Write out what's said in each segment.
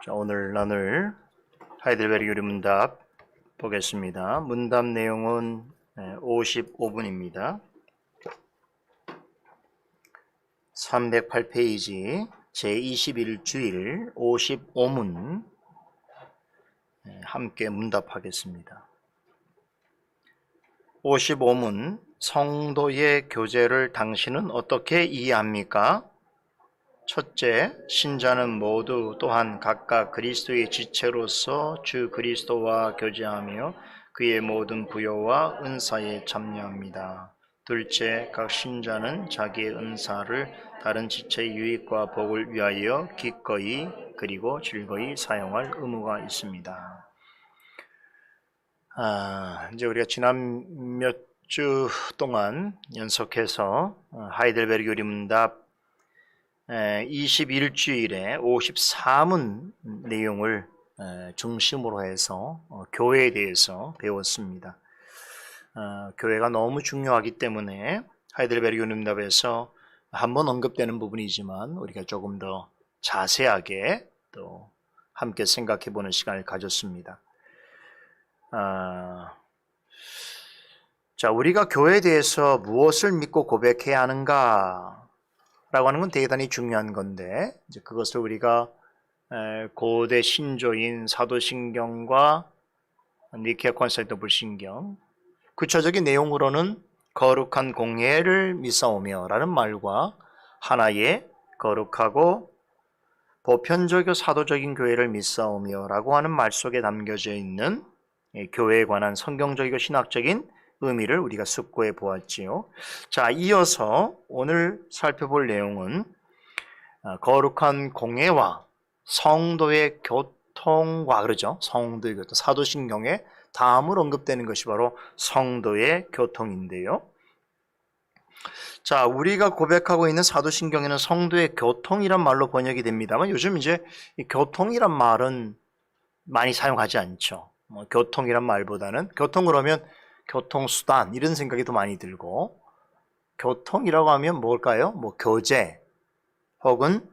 자, 오늘 나눌 하이델베르그 유리 문답 보겠습니다. 문답 내용은 55분입니다. 308페이지 제21주일 55문 함께 문답하겠습니다. 55문 성도의 교제를 당신은 어떻게 이해합니까? 첫째, 신자는 모두 또한 각각 그리스도의 지체로서 주 그리스도와 교제하며 그의 모든 부요와 은사에 참여합니다. 둘째, 각 신자는 자기의 은사를 다른 지체의 유익과 복을 위하여 기꺼이 그리고 즐거이 사용할 의무가 있습니다. 이제 우리가 지난 몇 주 동안 연속해서 하이델베르그 유리 문답 21주일에 54문 내용을 중심으로 해서 교회에 대해서 배웠습니다. 교회가 너무 중요하기 때문에 하이델베르그 유리 문답에서 한번 언급되는 부분이지만 우리가 조금 더 자세하게 또 함께 생각해 보는 시간을 가졌습니다. 자, 우리가 교회에 대해서 무엇을 믿고 고백해야 하는가 라고 하는 건 대단히 중요한 건데, 이제 그것을 우리가 고대 신조인 사도신경과 니케아 콘스탄티노플 신경, 구체적인 내용으로는 거룩한 공예를 믿사오며 라는 말과 하나의 거룩하고 보편적이고 사도적인 교회를 믿사오며 라고 하는 말 속에 담겨져 있는 교회에 관한 성경적이고 신학적인 의미를 우리가 숙고해 보았지요. 자, 이어서 오늘 살펴볼 내용은 거룩한 공예와 성도의 교통과 그러죠. 성도의 교통, 사도신경에 다음으로 언급되는 것이 바로 성도의 교통인데요. 자, 우리가 고백하고 있는 사도신경에는 성도의 교통이란 말로 번역이 됩니다만 요즘 이제 이 교통이란 말은 많이 사용하지 않죠. 교통이란 말보다는 교통 그러면 교통수단 이런 생각이 더 많이 들고, 교통이라고 하면 뭘까요? 뭐 교제 혹은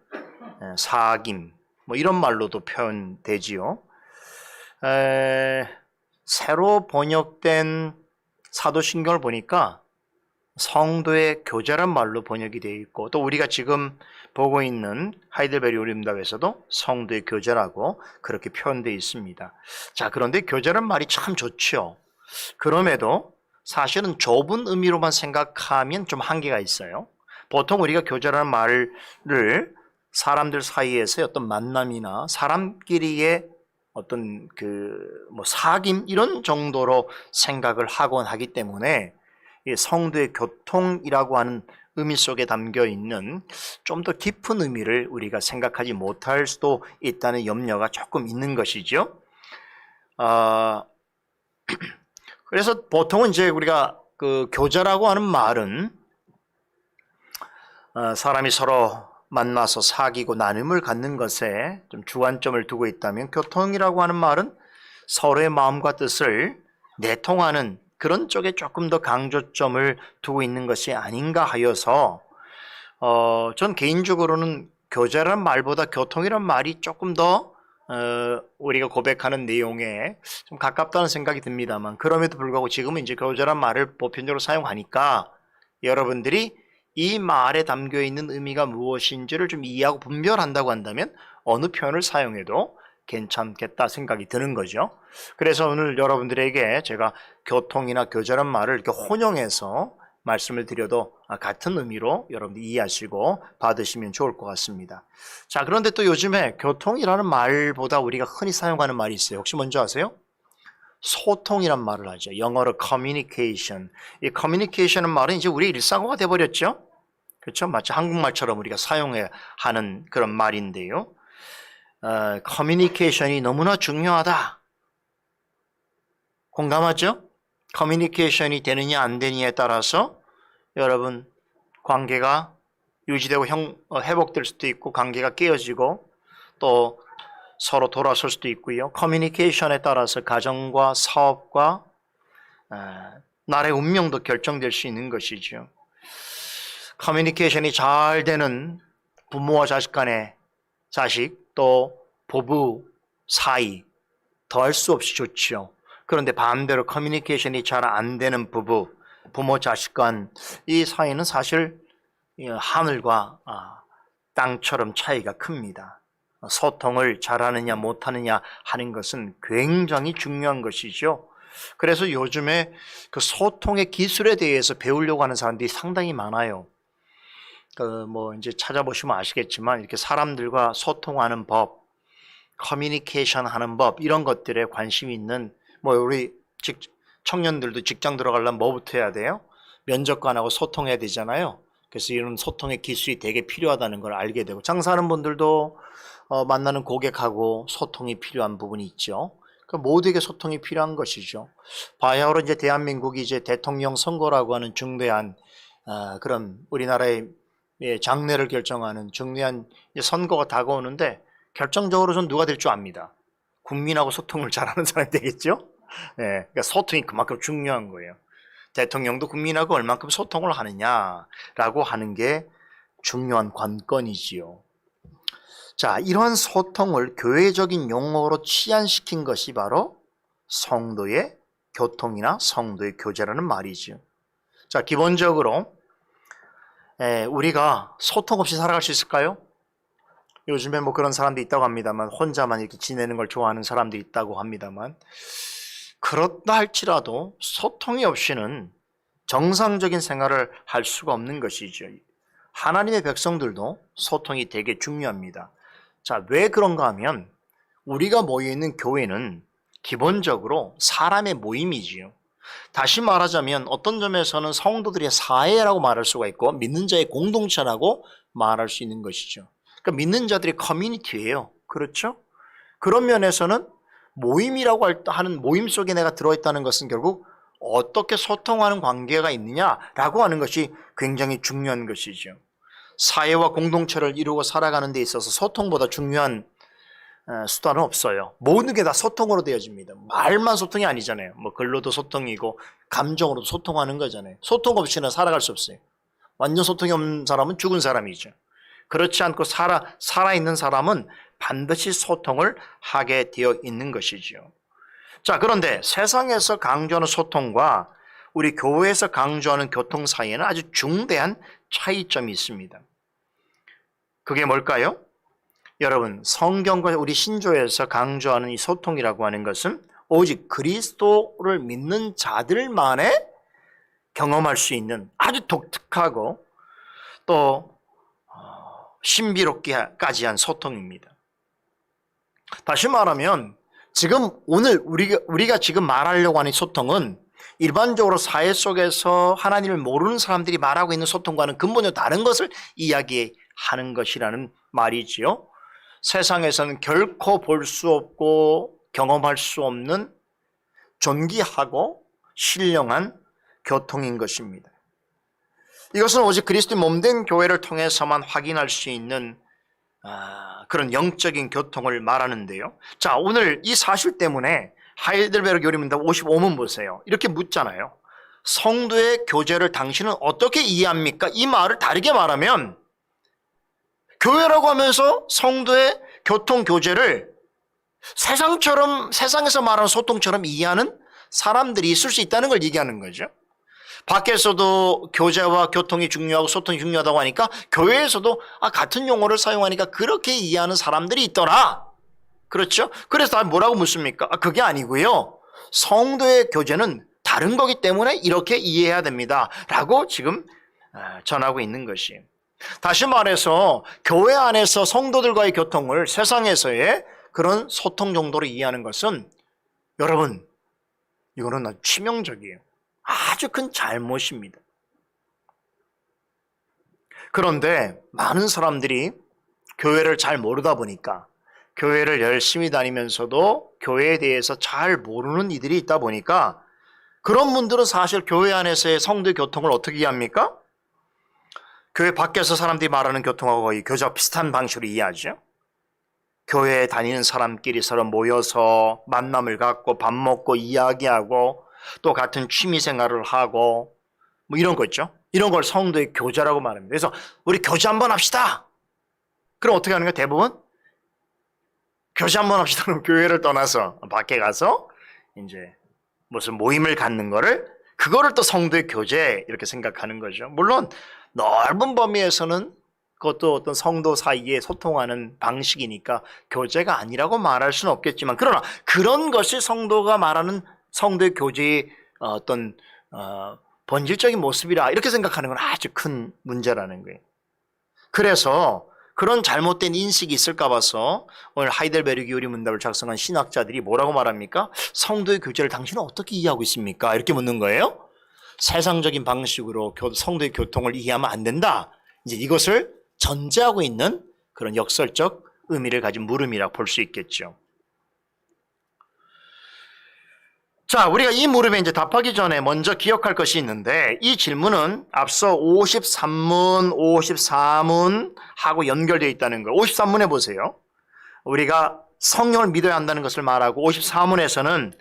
사귐 뭐 이런 말로도 표현되지요. 새로 번역된 사도신경을 보니까 성도의 교제란 말로 번역이 되어 있고, 또 우리가 지금 보고 있는 하이델베르그 유리 문답에서도 성도의 교제라고 그렇게 표현되어 있습니다. 자, 그런데 교제란 말이 참 좋죠. 그럼에도 사실은 좁은 의미로만 생각하면 좀 한계가 있어요. 보통 우리가 교제라는 말을 사람들 사이에서의 어떤 만남이나 사람끼리의 어떤 사귐 이런 정도로 생각을 하곤 하기 때문에 이 성도의 교통이라고 하는 의미 속에 담겨 있는 좀 더 깊은 의미를 우리가 생각하지 못할 수도 있다는 염려가 조금 있는 것이죠. 그래서 보통은 이제 우리가 교제라고 하는 말은 사람이 서로 만나서 사귀고 나눔을 갖는 것에 좀 주안점을 두고 있다면, 교통이라고 하는 말은 서로의 마음과 뜻을 내통하는 그런 쪽에 조금 더 강조점을 두고 있는 것이 아닌가 하여서 전 개인적으로는 교제라는 말보다 교통이라는 말이 조금 더 우리가 고백하는 내용에 좀 가깝다는 생각이 듭니다만, 그럼에도 불구하고 지금은 이제 교제란 말을 보편적으로 사용하니까 여러분들이 이 말에 담겨 있는 의미가 무엇인지를 좀 이해하고 분별한다고 한다면 어느 표현을 사용해도 괜찮겠다 생각이 드는 거죠. 그래서 오늘 여러분들에게 제가 교통이나 교제란 말을 이렇게 혼용해서 말씀을 드려도 같은 의미로 여러분들이 이해하시고 받으시면 좋을 것 같습니다. 자, 그런데 또 요즘에 교통이라는 말보다 우리가 흔히 사용하는 말이 있어요. 혹시 뭔지 아세요? 소통이란 말을 하죠. 영어로 communication. 이 communication은 말은 이제 우리 일상어가 돼버렸죠. 그렇죠? 마치 한국말처럼 우리가 사용해야 하는 그런 말인데요. communication이 너무나 중요하다. 공감하죠? 커뮤니케이션이 되느냐 안 되느냐에 따라서 여러분 관계가 유지되고 회복될 수도 있고, 관계가 깨어지고 또 서로 돌아설 수도 있고요. 커뮤니케이션에 따라서 가정과 사업과 나라의 운명도 결정될 수 있는 것이죠. 커뮤니케이션이 잘 되는 부모와 자식 간의 자식, 또 부부 사이 더할 수 없이 좋지요. 그런데 반대로 커뮤니케이션이 잘 안 되는 부부, 부모 자식 간 이 사이는 사실 하늘과 땅처럼 차이가 큽니다. 소통을 잘하느냐 못하느냐 하는 것은 굉장히 중요한 것이죠. 그래서 요즘에 그 소통의 기술에 대해서 배우려고 하는 사람들이 상당히 많아요. 이제 찾아보시면 아시겠지만 이렇게 사람들과 소통하는 법, 커뮤니케이션 하는 법 이런 것들에 관심이 있는 우리 청년들도 직장 들어가려면 뭐부터 해야 돼요? 면접관하고 소통해야 되잖아요. 그래서 이런 소통의 기술이 되게 필요하다는 걸 알게 되고 장사하는 분들도 만나는 고객하고 소통이 필요한 부분이 있죠. 모두에게 소통이 필요한 것이죠. 바야흐로 이제 대한민국이 이제 대통령 선거라고 하는 중대한 그런 우리나라의 장래를 결정하는 중대한 선거가 다가오는데 결정적으로 전 누가 될 줄 압니다. 국민하고 소통을 잘하는 사람이 되겠죠. 그러니까 소통이 그만큼 중요한 거예요. 대통령도 국민하고 얼만큼 소통을 하느냐라고 하는 게 중요한 관건이지요. 자, 이러한 소통을 교회적인 용어로 치환시킨 것이 바로 성도의 교통이나 성도의 교제라는 말이죠. 자, 기본적으로 우리가 소통 없이 살아갈 수 있을까요? 요즘에 그런 사람도 있다고 합니다만 혼자만 이렇게 지내는 걸 좋아하는 사람도 있다고 합니다만 그렇다 할지라도 소통이 없이는 정상적인 생활을 할 수가 없는 것이죠. 하나님의 백성들도 소통이 되게 중요합니다. 자, 왜 그런가 하면 우리가 모여있는 교회는 기본적으로 사람의 모임이지요. 다시 말하자면 어떤 점에서는 성도들의 사회라고 말할 수가 있고 믿는 자의 공동체라고 말할 수 있는 것이죠. 그러니까 믿는 자들의 커뮤니티예요. 그렇죠? 그런 면에서는 모임이라고 하는 모임 속에 내가 들어있다는 것은 결국 어떻게 소통하는 관계가 있느냐라고 하는 것이 굉장히 중요한 것이죠. 사회와 공동체를 이루고 살아가는 데 있어서 소통보다 중요한 수단은 없어요. 모든 게 다 소통으로 되어집니다. 말만 소통이 아니잖아요. 글로도 소통이고 감정으로도 소통하는 거잖아요. 소통 없이는 살아갈 수 없어요. 완전 소통이 없는 사람은 죽은 사람이죠. 그렇지 않고 살아있는 사람은 반드시 소통을 하게 되어 있는 것이죠. 자, 그런데 세상에서 강조하는 소통과 우리 교회에서 강조하는 교통 사이에는 아주 중대한 차이점이 있습니다. 그게 뭘까요? 여러분, 성경과 우리 신조에서 강조하는 이 소통이라고 하는 것은 오직 그리스도를 믿는 자들만의 경험할 수 있는 아주 독특하고 또 신비롭게까지 한 소통입니다. 다시 말하면 지금 오늘 우리가 지금 말하려고 하는 소통은 일반적으로 사회 속에서 하나님을 모르는 사람들이 말하고 있는 소통과는 근본적으로 다른 것을 이야기하는 것이라는 말이지요. 세상에서는 결코 볼 수 없고 경험할 수 없는 존귀하고 신령한 교통인 것입니다. 이것은 오직 그리스도의 몸된 교회를 통해서만 확인할 수 있는 그런 영적인 교통을 말하는데요. 자, 오늘 이 사실 때문에 하이델베르크 교리문답 55문 보세요. 이렇게 묻잖아요. 성도의 교제를 당신은 어떻게 이해합니까? 이 말을 다르게 말하면 교회라고 하면서 성도의 교통 교제를 세상에서 말하는 소통처럼 이해하는 사람들이 있을 수 있다는 걸 얘기하는 거죠. 밖에서도 교제와 교통이 중요하고 소통이 중요하다고 하니까 교회에서도 같은 용어를 사용하니까 그렇게 이해하는 사람들이 있더라. 그렇죠? 그래서 다 뭐라고 묻습니까? 그게 아니고요. 성도의 교제는 다른 거기 때문에 이렇게 이해해야 됩니다. 라고 지금 전하고 있는 것이. 다시 말해서 교회 안에서 성도들과의 교통을 세상에서의 그런 소통 정도로 이해하는 것은 여러분, 이거는 아주 치명적이에요. 아주 큰 잘못입니다. 그런데 많은 사람들이 교회를 잘 모르다 보니까 교회를 열심히 다니면서도 교회에 대해서 잘 모르는 이들이 있다 보니까 그런 분들은 사실 교회 안에서의 성도의 교통을 어떻게 이해합니까? 교회 밖에서 사람들이 말하는 교통하고 거의 교제와 비슷한 방식으로 이해하죠. 교회에 다니는 사람끼리 서로 모여서 만남을 갖고 밥 먹고 이야기하고 또 같은 취미 생활을 하고 이런 거 있죠. 이런 걸 성도의 교제라고 말합니다. 그래서 우리 교제 한번 합시다. 그럼 어떻게 하는 거예요? 대부분 교제 한번 합시다. 그럼 교회를 떠나서 밖에 가서 이제 무슨 모임을 갖는 그거를 또 성도의 교제 이렇게 생각하는 거죠. 물론 넓은 범위에서는 그것도 어떤 성도 사이에 소통하는 방식이니까 교제가 아니라고 말할 수는 없겠지만, 그러나 그런 것이 성도가 말하는 성도의 교제의 어떤 본질적인 모습이라 이렇게 생각하는 건 아주 큰 문제라는 거예요. 그래서 그런 잘못된 인식이 있을까 봐서 오늘 하이델베르그 요리문답을 작성한 신학자들이 뭐라고 말합니까? 성도의 교제를 당신은 어떻게 이해하고 있습니까? 이렇게 묻는 거예요. 세상적인 방식으로 성도의 교통을 이해하면 안 된다. 이제 이것을 전제하고 있는 그런 역설적 의미를 가진 물음이라 볼 수 있겠죠. 자, 우리가 이 물음에 이제 답하기 전에 먼저 기억할 것이 있는데, 이 질문은 앞서 53문, 54문하고 연결되어 있다는 거. 53문에 보세요. 우리가 성령을 믿어야 한다는 것을 말하고, 54문에서는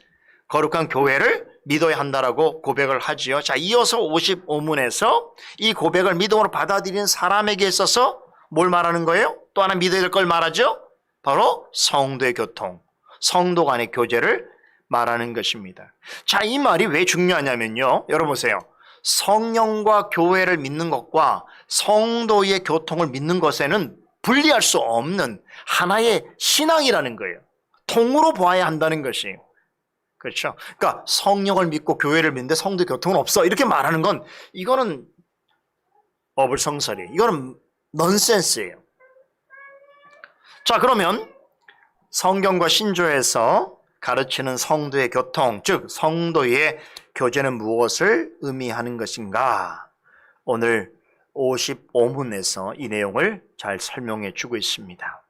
거룩한 교회를 믿어야 한다라고 고백을 하지요. 자, 이어서 55문에서 이 고백을 믿음으로 받아들이는 사람에게 있어서 뭘 말하는 거예요? 또 하나 믿어야 될 걸 말하죠? 바로 성도의 교통, 성도 간의 교제를 말하는 것입니다. 자, 이 말이 왜 중요하냐면요. 여러분 보세요. 성령과 교회를 믿는 것과 성도의 교통을 믿는 것에는 분리할 수 없는 하나의 신앙이라는 거예요. 통으로 보아야 한다는 것이에요. 그렇죠? 그러니까 성령을 믿고 교회를 믿는데 성도의 교통은 없어. 이렇게 말하는 건 이거는 어불성설이에요. 이거는 넌센스예요. 자, 그러면 성경과 신조에서 가르치는 성도의 교통, 즉 성도의 교제는 무엇을 의미하는 것인가? 오늘 55문에서 이 내용을 잘 설명해 주고 있습니다.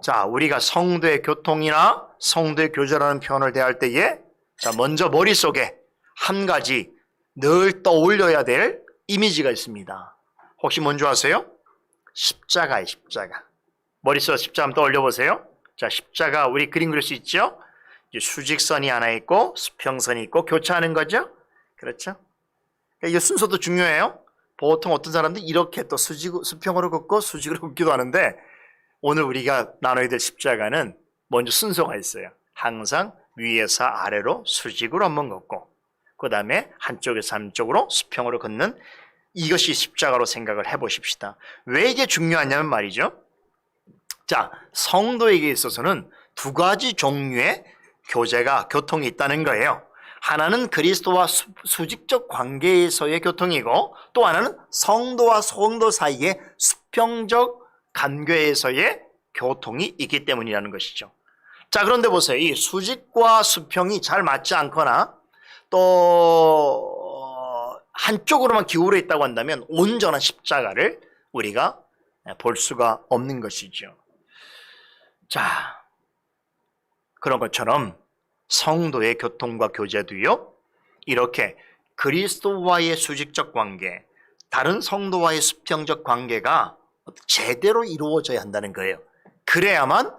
자, 우리가 성도의 교통이나 성도의 교제라는 표현을 대할 때에 자, 먼저 머릿속에 한 가지 늘 떠올려야 될 이미지가 있습니다. 혹시 뭔지 아세요? 십자가예요, 십자가. 머릿속에 십자가 한번 떠올려 보세요. 자, 십자가 우리 그림 그릴 수 있죠? 이제 수직선이 하나 있고 수평선이 있고 교차하는 거죠? 그렇죠? 이 순서도 중요해요. 보통 어떤 사람들이 이렇게 또 수평으로 긋고 수직으로 긋기도 하는데, 오늘 우리가 나눠야 될 십자가는 먼저 순서가 있어요. 항상 위에서 아래로 수직으로 한번 긋고, 그 다음에 한쪽에서 한쪽으로 수평으로 긋는, 이것이 십자가로 생각을 해보십시다. 왜 이게 중요하냐면 말이죠. 자, 성도에게 있어서는 두 가지 종류의 교통이 있다는 거예요. 하나는 그리스도와 수직적 관계에서의 교통이고, 또 하나는 성도와 성도 사이의 수평적 관계에서의 교통이 있기 때문이라는 것이죠. 자, 그런데 보세요. 이 수직과 수평이 잘 맞지 않거나 또 한쪽으로만 기울어 있다고 한다면 온전한 십자가를 우리가 볼 수가 없는 것이죠. 자, 그런 것처럼 성도의 교통과 교제도요, 이렇게 그리스도와의 수직적 관계, 다른 성도와의 수평적 관계가 제대로 이루어져야 한다는 거예요. 그래야만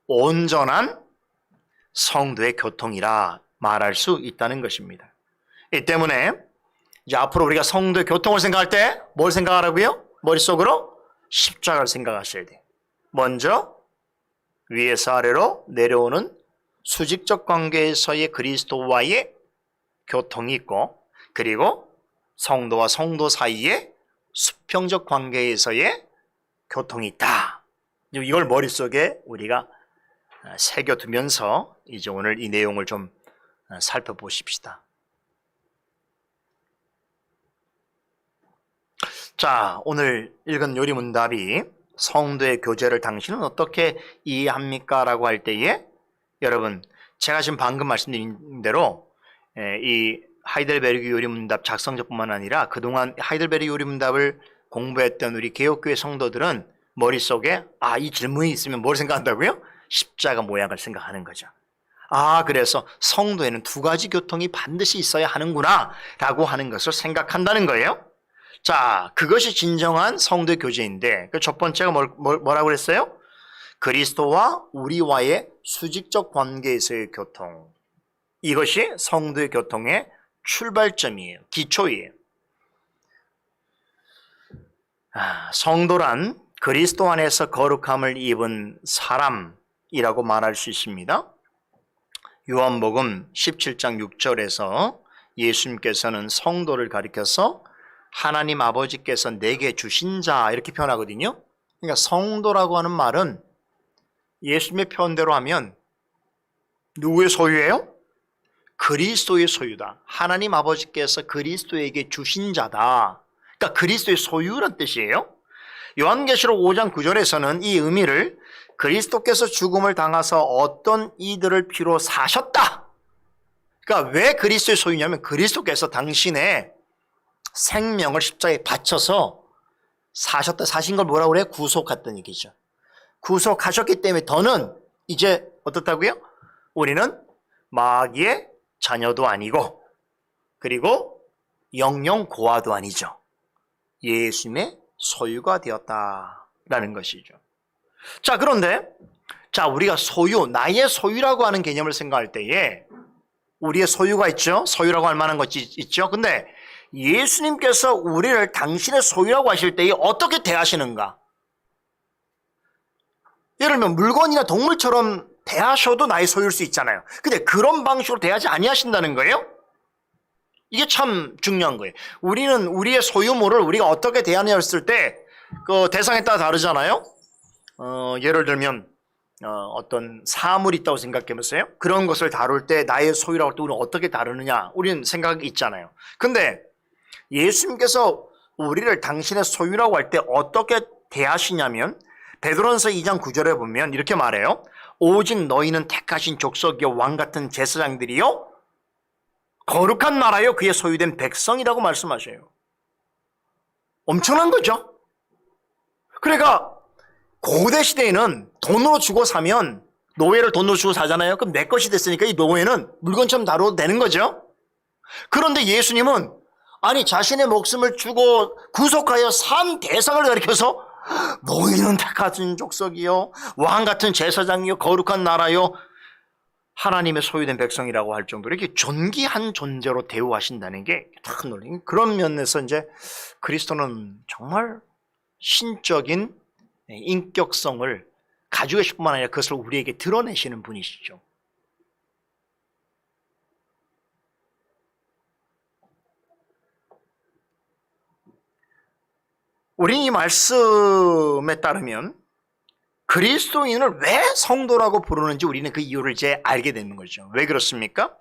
온전한 성도의 교통이라 말할 수 있다는 것입니다. 이 때문에 이제 앞으로 우리가 성도의 교통을 생각할 때 뭘 생각하라고요? 머릿속으로 십자가를 생각하셔야 돼요. 먼저 위에서 아래로 내려오는 수직적 관계에서의 그리스도와의 교통이 있고, 그리고 성도와 성도 사이에 수평적 관계에서의 교통이 있다. 이걸 머릿속에 우리가 새겨두면서 이제 오늘 이 내용을 좀 살펴보십시다. 자, 오늘 읽은 요리문답이 성도의 교제를 당신은 어떻게 이해합니까? 라고 할 때에 여러분, 제가 지금 방금 말씀드린 대로 이 하이델베르그 요리문답 작성자뿐만 아니라 그동안 하이델베르그 요리문답을 공부했던 우리 개혁교회 성도들은 머릿속에 이 질문이 있으면 뭘 생각한다고요? 십자가 모양을 생각하는 거죠. 그래서 성도에는 두 가지 교통이 반드시 있어야 하는구나 라고 하는 것을 생각한다는 거예요. 자, 그것이 진정한 성도의 교제인데, 그 첫 번째가 뭐라고 그랬어요? 그리스도와 우리와의 수직적 관계에서의 교통. 이것이 성도의 교통의 출발점이에요. 기초이에요. 성도란 그리스도 안에서 거룩함을 입은 사람, 이라고 말할 수 있습니다. 요한복음 17장 6절에서 예수님께서는 성도를 가리켜서 하나님 아버지께서 내게 주신 자 이렇게 표현하거든요. 그러니까 성도라고 하는 말은 예수님의 표현대로 하면 누구의 소유예요? 그리스도의 소유다. 하나님 아버지께서 그리스도에게 주신 자다. 그러니까 그리스도의 소유란 뜻이에요. 요한계시록 5장 9절에서는 이 의미를 그리스도께서 죽음을 당하사 어떤 이들을 피로 사셨다. 그러니까 왜 그리스도의 소유냐면 그리스도께서 당신의 생명을 십자가에 바쳐서 사셨다. 사신 걸 뭐라고 그래요? 구속했다는 얘기죠. 구속하셨기 때문에 더는 이제 어떻다고요? 우리는 마귀의 자녀도 아니고 그리고 영영 고아도 아니죠. 예수님의 소유가 되었다라는 것이죠. 자, 그런데 우리가 소유, 나의 소유라고 하는 개념을 생각할 때에 우리의 소유가 있죠. 소유라고 할 만한 것이 있죠. 근데 예수님께서 우리를 당신의 소유라고 하실 때에 어떻게 대하시는가? 예를 들면 물건이나 동물처럼 대하셔도 나의 소유일 수 있잖아요. 근데 그런 방식으로 대하지 아니하신다는 거예요. 이게 참 중요한 거예요. 우리는 우리의 소유물을 우리가 어떻게 대하느냐 했을 때 그 대상에 따라 다르잖아요. 예를 들면 어떤 사물이 있다고 생각해 보세요. 그런 것을 다룰 때 나의 소유라고 할 때 우리는 어떻게 다루느냐 우리는 생각이 있잖아요. 근데 예수님께서 우리를 당신의 소유라고 할 때 어떻게 대하시냐면 베드로전서 2장 9절에 보면 이렇게 말해요. 오직 너희는 택하신 족속이요 왕같은 제사장들이요 거룩한 나라요 그의 소유된 백성이라고 말씀하셔요. 엄청난 거죠. 그러니까 고대 시대에는 돈으로 주고 사면 노예를 돈으로 주고 사잖아요. 그럼 내 것이 됐으니까 이 노예는 물건처럼 다뤄도 되는 거죠. 그런데 예수님은 아니 자신의 목숨을 주고 구속하여 산 대상을 가리켜서 너희는 택하신 족속이요 왕같은 제사장이요 거룩한 나라요 하나님의 소유된 백성이라고 할 정도로 이렇게 존귀한 존재로 대우하신다는 게 큰 놀라요. 그런 면에서 이제 그리스도는 정말 신적인 인격성을 가지고 계실 뿐만 아니라 그것을 우리에게 드러내시는 분이시죠. 우리는 이 말씀에 따르면 그리스도인을 왜 성도라고 부르는지 우리는 그 이유를 이제 알게 되는 거죠. 왜 그렇습니까?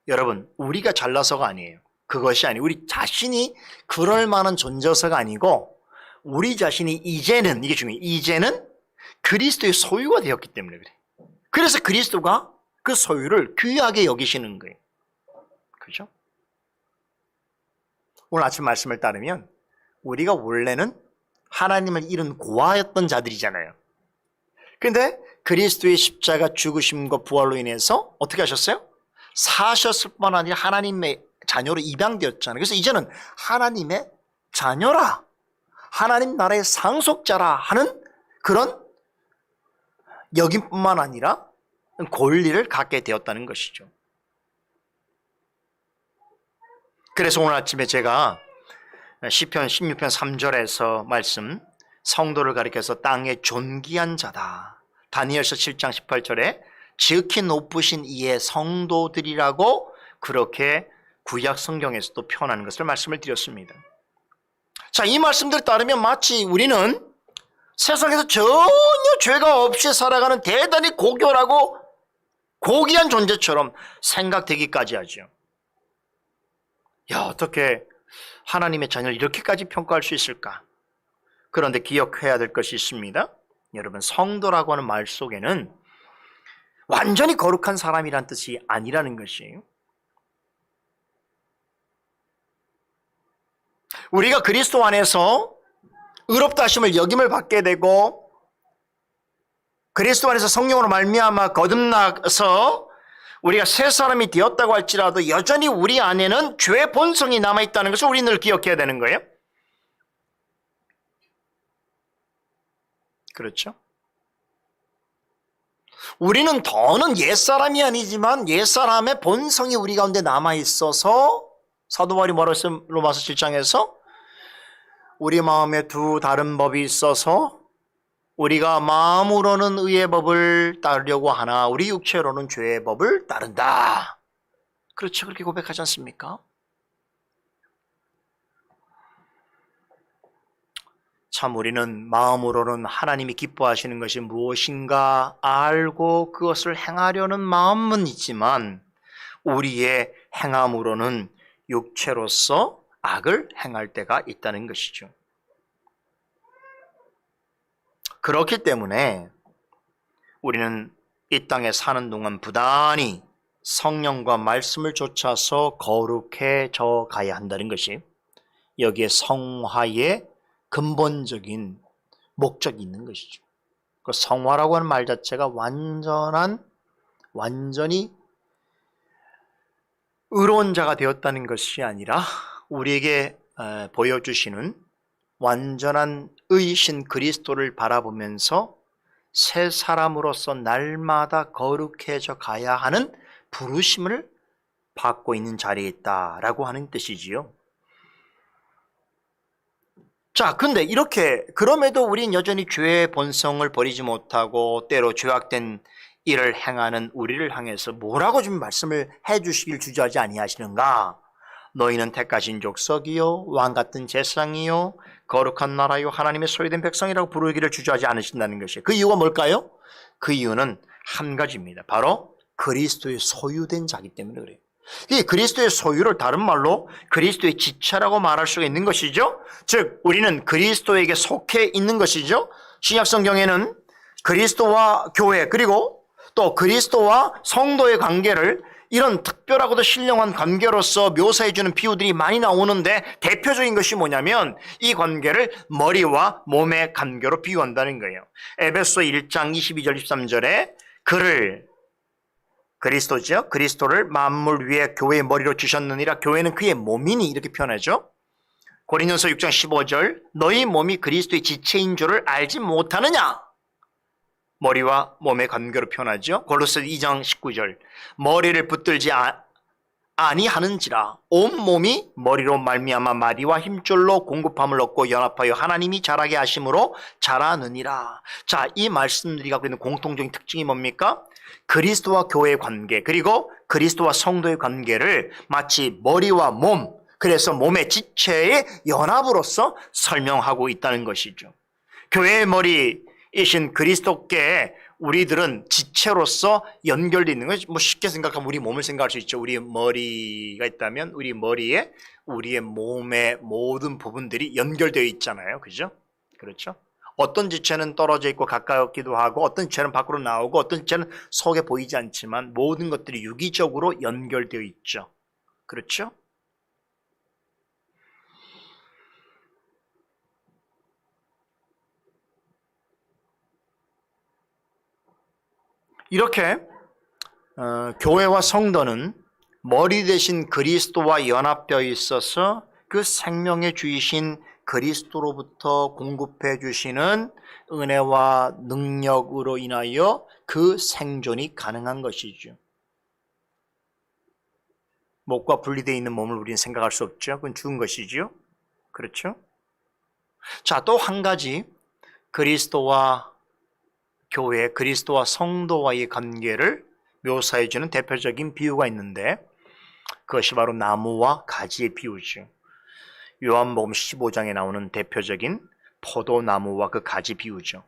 여러분, 우리가 잘나서가 아니에요. 그것이 아니에요. 우리 자신이 그럴 만한 존재서가 아니고 우리 자신이 이제는, 이게 중요해요. 이제는 그리스도의 소유가 되었기 때문에 그래. 그래서 그리스도가 그 소유를 귀하게 여기시는 거예요. 그죠? 오늘 아침 말씀을 따르면 우리가 원래는 하나님을 잃은 고아였던 자들이잖아요. 그런데 그리스도의 십자가 죽으심과 부활로 인해서 어떻게 하셨어요? 사셨을 뿐만 아니라 하나님의 자녀로 입양되었잖아요. 그래서 이제는 하나님의 자녀라, 하나님 나라의 상속자라 하는 그런 여김뿐만 아니라 권리를 갖게 되었다는 것이죠. 그래서 오늘 아침에 제가 시편 16편 3절에서 말씀 성도를 가리켜서 땅의 존귀한 자다. 다니엘서 7장 18절에 지극히 높으신 이의 성도들이라고 그렇게 구약 성경에서도 표현하는 것을 말씀을 드렸습니다. 자, 이 말씀들 따르면 마치 우리는 세상에서 전혀 죄가 없이 살아가는 대단히 고결하고 고귀한 존재처럼 생각되기까지 하죠. 야, 어떻게 하나님의 자녀를 이렇게까지 평가할 수 있을까? 그런데 기억해야 될 것이 있습니다. 여러분, 성도라고 하는 말 속에는 완전히 거룩한 사람이란 뜻이 아니라는 것이에요. 우리가 그리스도 안에서 의롭다 하심을 여김을 받게 되고 그리스도 안에서 성령으로 말미암아 거듭나서 우리가 새 사람이 되었다고 할지라도 여전히 우리 안에는 죄의 본성이 남아있다는 것을 우리 늘 기억해야 되는 거예요. 그렇죠? 우리는 더는 옛사람이 아니지만 옛사람의 본성이 우리 가운데 남아있어서 사도 바울이 뭐라고 했어요? 로마서 7장에서 우리 마음에 두 다른 법이 있어서 우리가 마음으로는 의의 법을 따르려고 하나 우리 육체로는 죄의 법을 따른다. 그렇죠. 그렇게 고백하지 않습니까? 참 우리는 마음으로는 하나님이 기뻐하시는 것이 무엇인가 알고 그것을 행하려는 마음은 있지만 우리의 행함으로는 육체로서 악을 행할 때가 있다는 것이죠. 그렇기 때문에 우리는 이 땅에 사는 동안 부단히 성령과 말씀을 좇아서 거룩해져 가야 한다는 것이 여기에 성화의 근본적인 목적이 있는 것이죠. 그 성화라고 하는 말 자체가 완전히 의로운 자가 되었다는 것이 아니라 우리에게 보여주시는 완전한 의이신 그리스도를 바라보면서 새 사람으로서 날마다 거룩해져 가야 하는 부르심을 받고 있는 자리에 있다라고 하는 뜻이지요. 자, 근데 이렇게 그럼에도 우린 여전히 죄의 본성을 버리지 못하고 때로 죄악된 일을 행하는 우리를 향해서 뭐라고 좀 말씀을 해주시길 주저하지 아니하시는가? 너희는 택하신 족속이요 왕같은 제사장이요 거룩한 나라요 하나님의 소유된 백성이라고 부르기를 주저하지 않으신다는 것이에요. 그 이유가 뭘까요? 그 이유는 한 가지입니다. 바로 그리스도의 소유된 자기 때문에 그래요. 이 그리스도의 소유를 다른 말로 그리스도의 지체라고 말할 수가 있는 것이죠. 즉 우리는 그리스도에게 속해 있는 것이죠. 신약 성경에는 그리스도와 교회 그리고 또 그리스도와 성도의 관계를 이런 특별하고도 신령한 관계로서 묘사해주는 비유들이 많이 나오는데 대표적인 것이 뭐냐면 이 관계를 머리와 몸의 관계로 비유한다는 거예요. 에베소 1장 22절 23절에 그를 그리스도죠. 그리스도를 만물 위에 교회의 머리로 주셨느니라 교회는 그의 몸이니 이렇게 표현하죠. 고린도서 6장 15절 너희 몸이 그리스도의 지체인 줄을 알지 못하느냐. 머리와 몸의 관계로 표현하죠. 골로새 2장 19절 머리를 붙들지 아니하는지라 온 몸이 머리로 말미암아 마디와 힘줄로 공급함을 얻고 연합하여 하나님이 자라게 하심으로 자라느니라. 자, 이 말씀들이 갖고 있는 공통적인 특징이 뭡니까? 그리스도와 교회의 관계 그리고 그리스도와 성도의 관계를 마치 머리와 몸 그래서 몸의 지체의 연합으로서 설명하고 있다는 것이죠. 교회의 머리이신 그리스도께 우리들은 지체로서 연결되어 있는 거죠. 뭐 쉽게 생각하면 우리 몸을 생각할 수 있죠. 우리 머리가 있다면 우리 머리에 우리의 몸의 모든 부분들이 연결되어 있잖아요. 그죠? 그렇죠? 어떤 지체는 떨어져 있고 가까웠기도 하고 어떤 지체는 밖으로 나오고 어떤 지체는 속에 보이지 않지만 모든 것들이 유기적으로 연결되어 있죠. 그렇죠? 이렇게 교회와 성도는 머리 대신 그리스도와 연합되어 있어서 그 생명의 주이신 그리스도로부터 공급해 주시는 은혜와 능력으로 인하여 그 생존이 가능한 것이죠. 목과 분리되어 있는 몸을 우리는 생각할 수 없죠. 그건 죽은 것이지요. 그렇죠? 자, 또 한 가지 그리스도와 교회, 그리스도와 성도와의 관계를 묘사해 주는 대표적인 비유가 있는데 그것이 바로 나무와 가지의 비유죠. 요한복음 15장에 나오는 대표적인 포도나무와 그 가지 비유죠.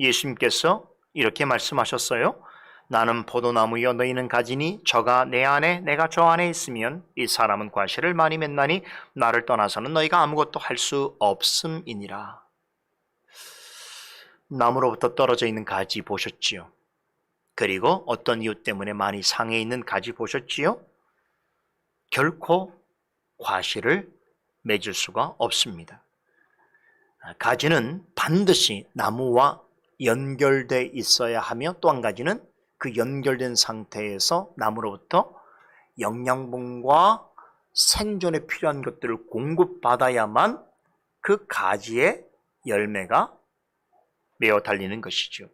예수님께서 이렇게 말씀하셨어요. 나는 포도나무여 너희는 가지니 저가 내 안에 내가 저 안에 있으면 이 사람은 과실을 많이 맺나니 나를 떠나서는 너희가 아무것도 할 수 없음이니라. 나무로부터 떨어져 있는 가지 보셨지요? 그리고 어떤 이유 때문에 많이 상해 있는 가지 보셨지요? 결코 과실을 맺을 수가 없습니다. 가지는 반드시 나무와 연결되어 있어야 하며 또 한 가지는 그 연결된 상태에서 나무로부터 영양분과 생존에 필요한 것들을 공급받아야만 그 가지의 열매가 매어 달리는 것이죠.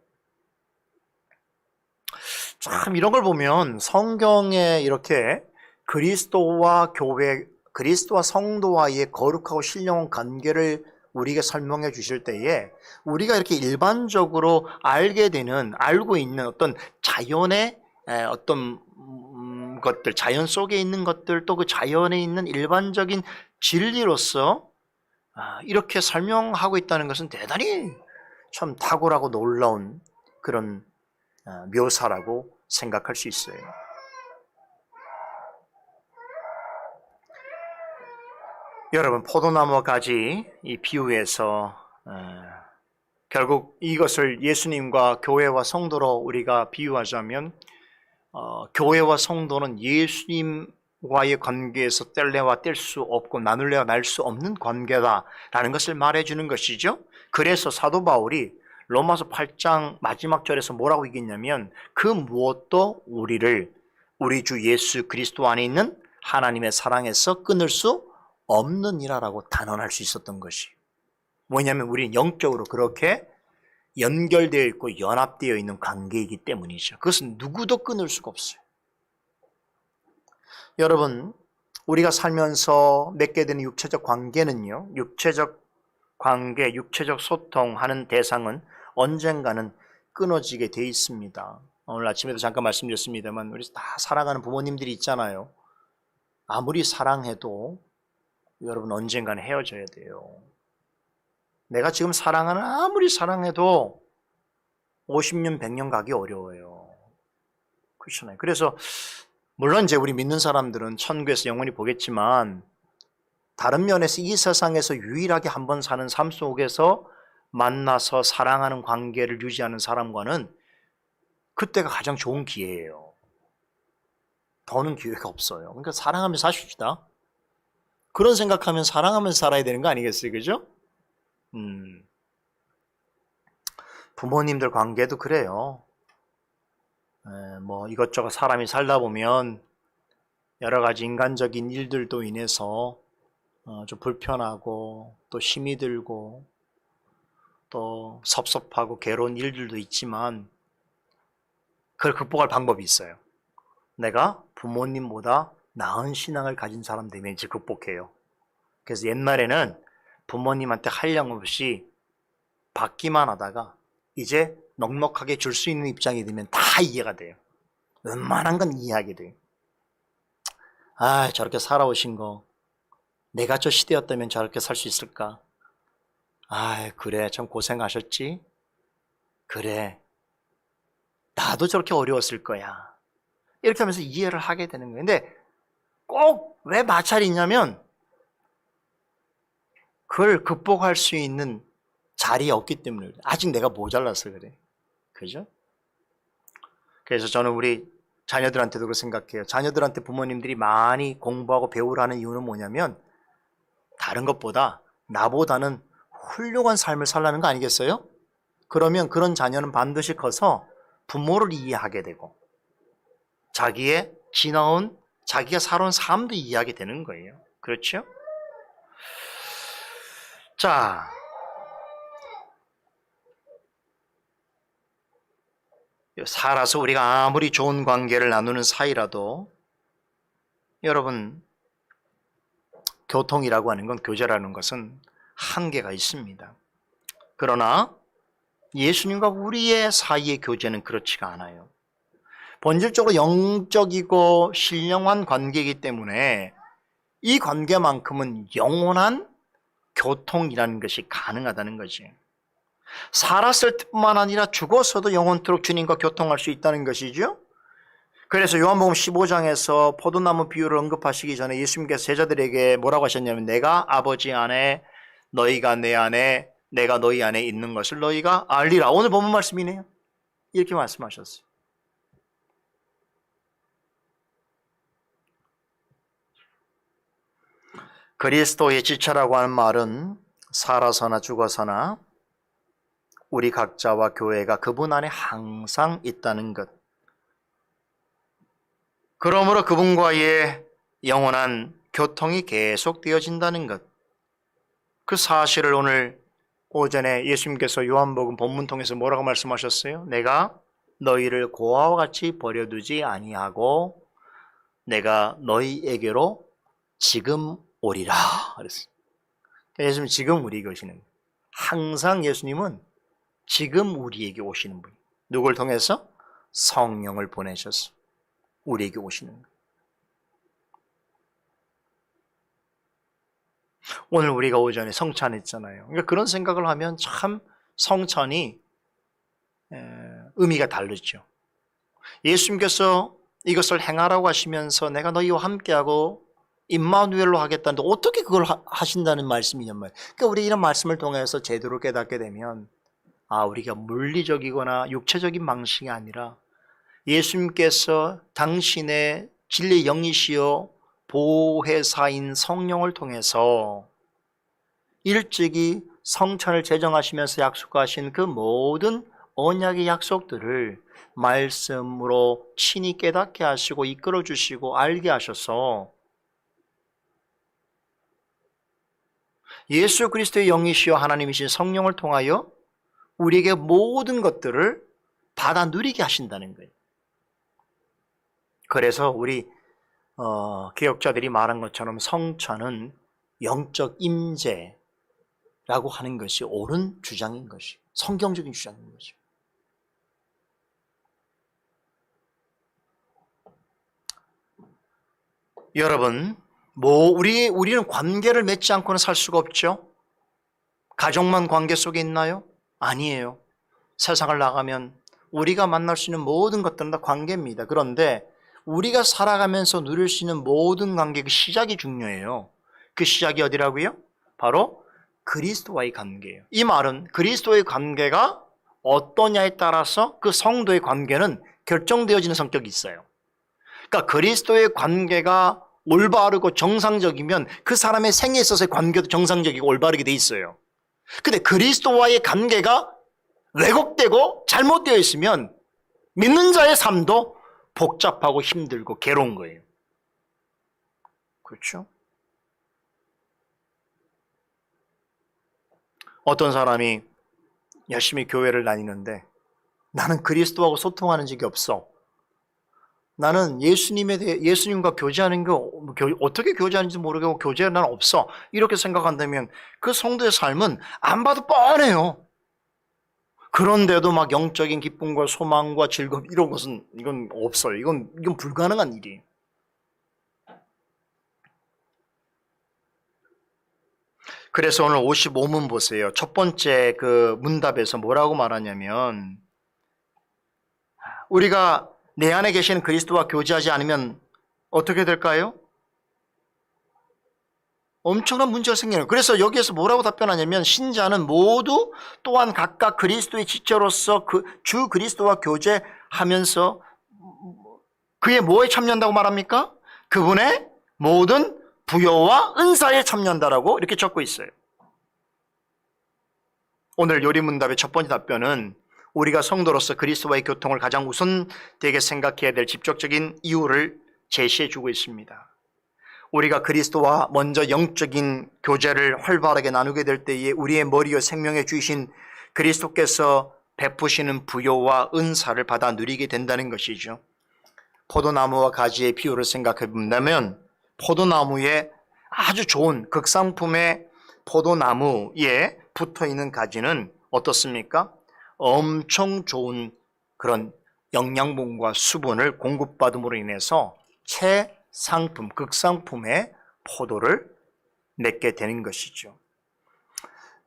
참 이런 걸 보면 성경에 이렇게 그리스도와 교회, 그리스도와 성도와의 거룩하고 신령한 관계를 우리에게 설명해 주실 때에 우리가 이렇게 일반적으로 알고 있는 어떤 자연의 어떤 것들, 자연 속에 있는 것들, 또 그 자연에 있는 일반적인 진리로서 이렇게 설명하고 있다는 것은 대단히 참 탁월하고 놀라운 그런 묘사라고 생각할 수 있어요. 여러분, 포도나무와 가지 이 비유에서 결국 이것을 예수님과 교회와 성도로 우리가 비유하자면 교회와 성도는 예수님과의 관계에서 뗄래야 뗄 수 없고 나눌래야 날 수 없는 관계다라는 것을 말해주는 것이죠. 그래서 사도 바울이 로마서 8장 마지막 절에서 뭐라고 얘기했냐면 그 무엇도 우리를 우리 주 예수 그리스도 안에 있는 하나님의 사랑에서 끊을 수 없느니라라고 단언할 수 있었던 것이 뭐냐면 우리는 영적으로 그렇게 연결되어 있고 연합되어 있는 관계이기 때문이죠. 그것은 누구도 끊을 수가 없어요. 여러분, 우리가 살면서 맺게 되는 육체적 관계는요, 육체적 관계, 육체적 소통하는 대상은 언젠가는 끊어지게 돼 있습니다. 오늘 아침에도 잠깐 말씀드렸습니다만 우리 다 사랑하는 부모님들이 있잖아요. 아무리 사랑해도 여러분 언젠가는 헤어져야 돼요. 내가 지금 아무리 사랑해도 50년, 100년 가기 어려워요. 그렇잖아요. 그래서 물론 이제 우리 믿는 사람들은 천국에서 영원히 보겠지만 다른 면에서 이 세상에서 유일하게 한 번 사는 삶 속에서 만나서 사랑하는 관계를 유지하는 사람과는 그때가 가장 좋은 기회예요. 더는 기회가 없어요. 그러니까 사랑하면서 사십시다. 그런 생각하면 사랑하면서 살아야 되는 거 아니겠어요? 그죠? 부모님들 관계도 그래요. 뭐 이것저것 사람이 살다 보면 여러 가지 인간적인 일들도 인해서 좀 불편하고 또 힘이 들고 또 섭섭하고 괴로운 일들도 있지만 그걸 극복할 방법이 있어요. 내가 부모님보다 나은 신앙을 가진 사람 되면 이제 극복해요. 그래서 옛날에는 부모님한테 한량없이 받기만 하다가 이제 넉넉하게 줄 수 있는 입장이 되면 다 이해가 돼요. 웬만한 건 이해하게 돼요. 저렇게 살아오신 거 내가 저 시대였다면 저렇게 살 수 있을까? 그래, 참 고생하셨지? 그래, 나도 저렇게 어려웠을 거야. 이렇게 하면서 이해를 하게 되는 거예요. 근데 꼭 왜 마찰이 있냐면 그걸 극복할 수 있는 자리에 없기 때문에 그래. 아직 내가 모자라서 그래. 그죠? 그래서 저는 우리 자녀들한테도 그렇게 생각해요. 자녀들한테 부모님들이 많이 공부하고 배우라는 이유는 뭐냐면 다른 것보다 나보다는 훌륭한 삶을 살라는 거 아니겠어요? 그러면 그런 자녀는 반드시 커서 부모를 이해하게 되고 자기의 지나온 자기가 살아온 삶도 이해하게 되는 거예요. 그렇죠? 자, 살아서 우리가 아무리 좋은 관계를 나누는 사이라도 여러분 교통이라고 하는 건 교제라는 것은 한계가 있습니다. 그러나 예수님과 우리의 사이의 교제는 그렇지가 않아요. 본질적으로 영적이고 신령한 관계이기 때문에 이 관계만큼은 영원한 교통이라는 것이 가능하다는 거지. 살았을 뿐만 아니라 죽어서도 영원토록 주님과 교통할 수 있다는 것이죠. 그래서 요한복음 15장에서 포도나무 비유를 언급하시기 전에 예수님께서 제자들에게 뭐라고 하셨냐면 내가 아버지 안에 너희가 내 안에 내가 너희 안에 있는 것을 너희가 알리라. 오늘 본문 말씀이네요. 이렇게 말씀하셨어요. 그리스도의 지체라고 하는 말은 살아서나 죽어서나 우리 각자와 교회가 그분 안에 항상 있다는 것. 그러므로 그분과의 영원한 교통이 계속되어진다는 것. 그 사실을 오늘 오전에 예수님께서 요한복음 본문 통해서 뭐라고 말씀하셨어요? 내가 너희를 고아와 같이 버려두지 아니하고 내가 너희에게로 지금 오리라 그랬어요. 예수님 지금 우리에게 오시는 거예요. 항상 예수님은 지금 우리에게 오시는 분이에요. 누굴 통해서? 성령을 보내셔서 우리에게 오시는 거예요. 오늘 우리가 오전에 성찬했잖아요. 그러니까 그런 생각을 하면 참 성찬이 의미가 다르죠. 예수님께서 이것을 행하라고 하시면서 내가 너희와 함께하고 임마누엘로 하겠다는데 어떻게 그걸 하신다는 말씀이냔 말이에요. 그러니까 우리 이런 말씀을 통해서 제대로 깨닫게 되면 우리가 물리적이거나 육체적인 방식이 아니라 예수님께서 당신의 진리의 영이시여 보혜사인 성령을 통해서 일찍이 성찬을 제정하시면서 약속하신 그 모든 언약의 약속들을 말씀으로 친히 깨닫게 하시고 이끌어 주시고 알게 하셔서 예수 그리스도의 영이시여 하나님이신 성령을 통하여 우리에게 모든 것들을 받아 누리게 하신다는 거예요. 그래서 우리 개혁자들이 말한 것처럼 성찬은 영적 임재라고 하는 것이 옳은 주장인 것이 성경적인 주장인 거죠. 여러분, 우리는 관계를 맺지 않고는 살 수가 없죠. 가족만 관계 속에 있나요? 아니에요. 세상을 나가면 우리가 만날 수 있는 모든 것들은 다 관계입니다. 그런데 우리가 살아가면서 누릴 수 있는 모든 관계 그 시작이 중요해요. 그 시작이 어디라고요? 바로 그리스도와의 관계예요. 이 말은 그리스도의 관계가 어떠냐에 따라서 그 성도의 관계는 결정되어지는 성격이 있어요. 그러니까 그리스도의 관계가 올바르고 정상적이면 그 사람의 생에 있어서의 관계도 정상적이고 올바르게 돼 있어요. 근데 그리스도와의 관계가 왜곡되고 잘못되어 있으면 믿는 자의 삶도 복잡하고 힘들고 괴로운 거예요. 그렇죠? 어떤 사람이 열심히 교회를 다니는데 나는 그리스도하고 소통하는 적이 없어. 나는 예수님과 교제하는 거 어떻게 교제하는지 모르겠고 교제는 난 없어. 이렇게 생각한다면 그 성도의 삶은 안 봐도 뻔해요. 그런데도 막 영적인 기쁨과 소망과 즐거움 이런 것은 이건 없어요. 이건 불가능한 일이에요. 그래서 오늘 55문 보세요. 첫 번째 그 문답에서 뭐라고 말하냐면 우리가 내 안에 계시는 그리스도와 교제하지 않으면 어떻게 될까요? 엄청난 문제가 생겨요. 그래서 여기에서 뭐라고 답변하냐면 신자는 모두 또한 각각 그리스도의 지체로서 주 그리스도와 교제하면서 그의 뭐에 참여한다고 말합니까? 그분의 모든 부요와 은사에 참여한다라고 이렇게 적고 있어요. 오늘 요리문답의 첫 번째 답변은 우리가 성도로서 그리스도와의 교통을 가장 우선되게 생각해야 될 직접적인 이유를 제시해 주고 있습니다. 우리가 그리스도와 먼저 영적인 교제를 활발하게 나누게 될 때에 우리의 머리와 생명의 주이신 그리스도께서 베푸시는 부요와 은사를 받아 누리게 된다는 것이죠. 포도나무와 가지의 비유를 생각해 본다면 포도나무에 아주 좋은 극상품의 포도나무에 붙어있는 가지는 어떻습니까? 엄청 좋은 그런 영양분과 수분을 공급받음으로 인해서 최상품, 극상품의 포도를 맺게 되는 것이죠.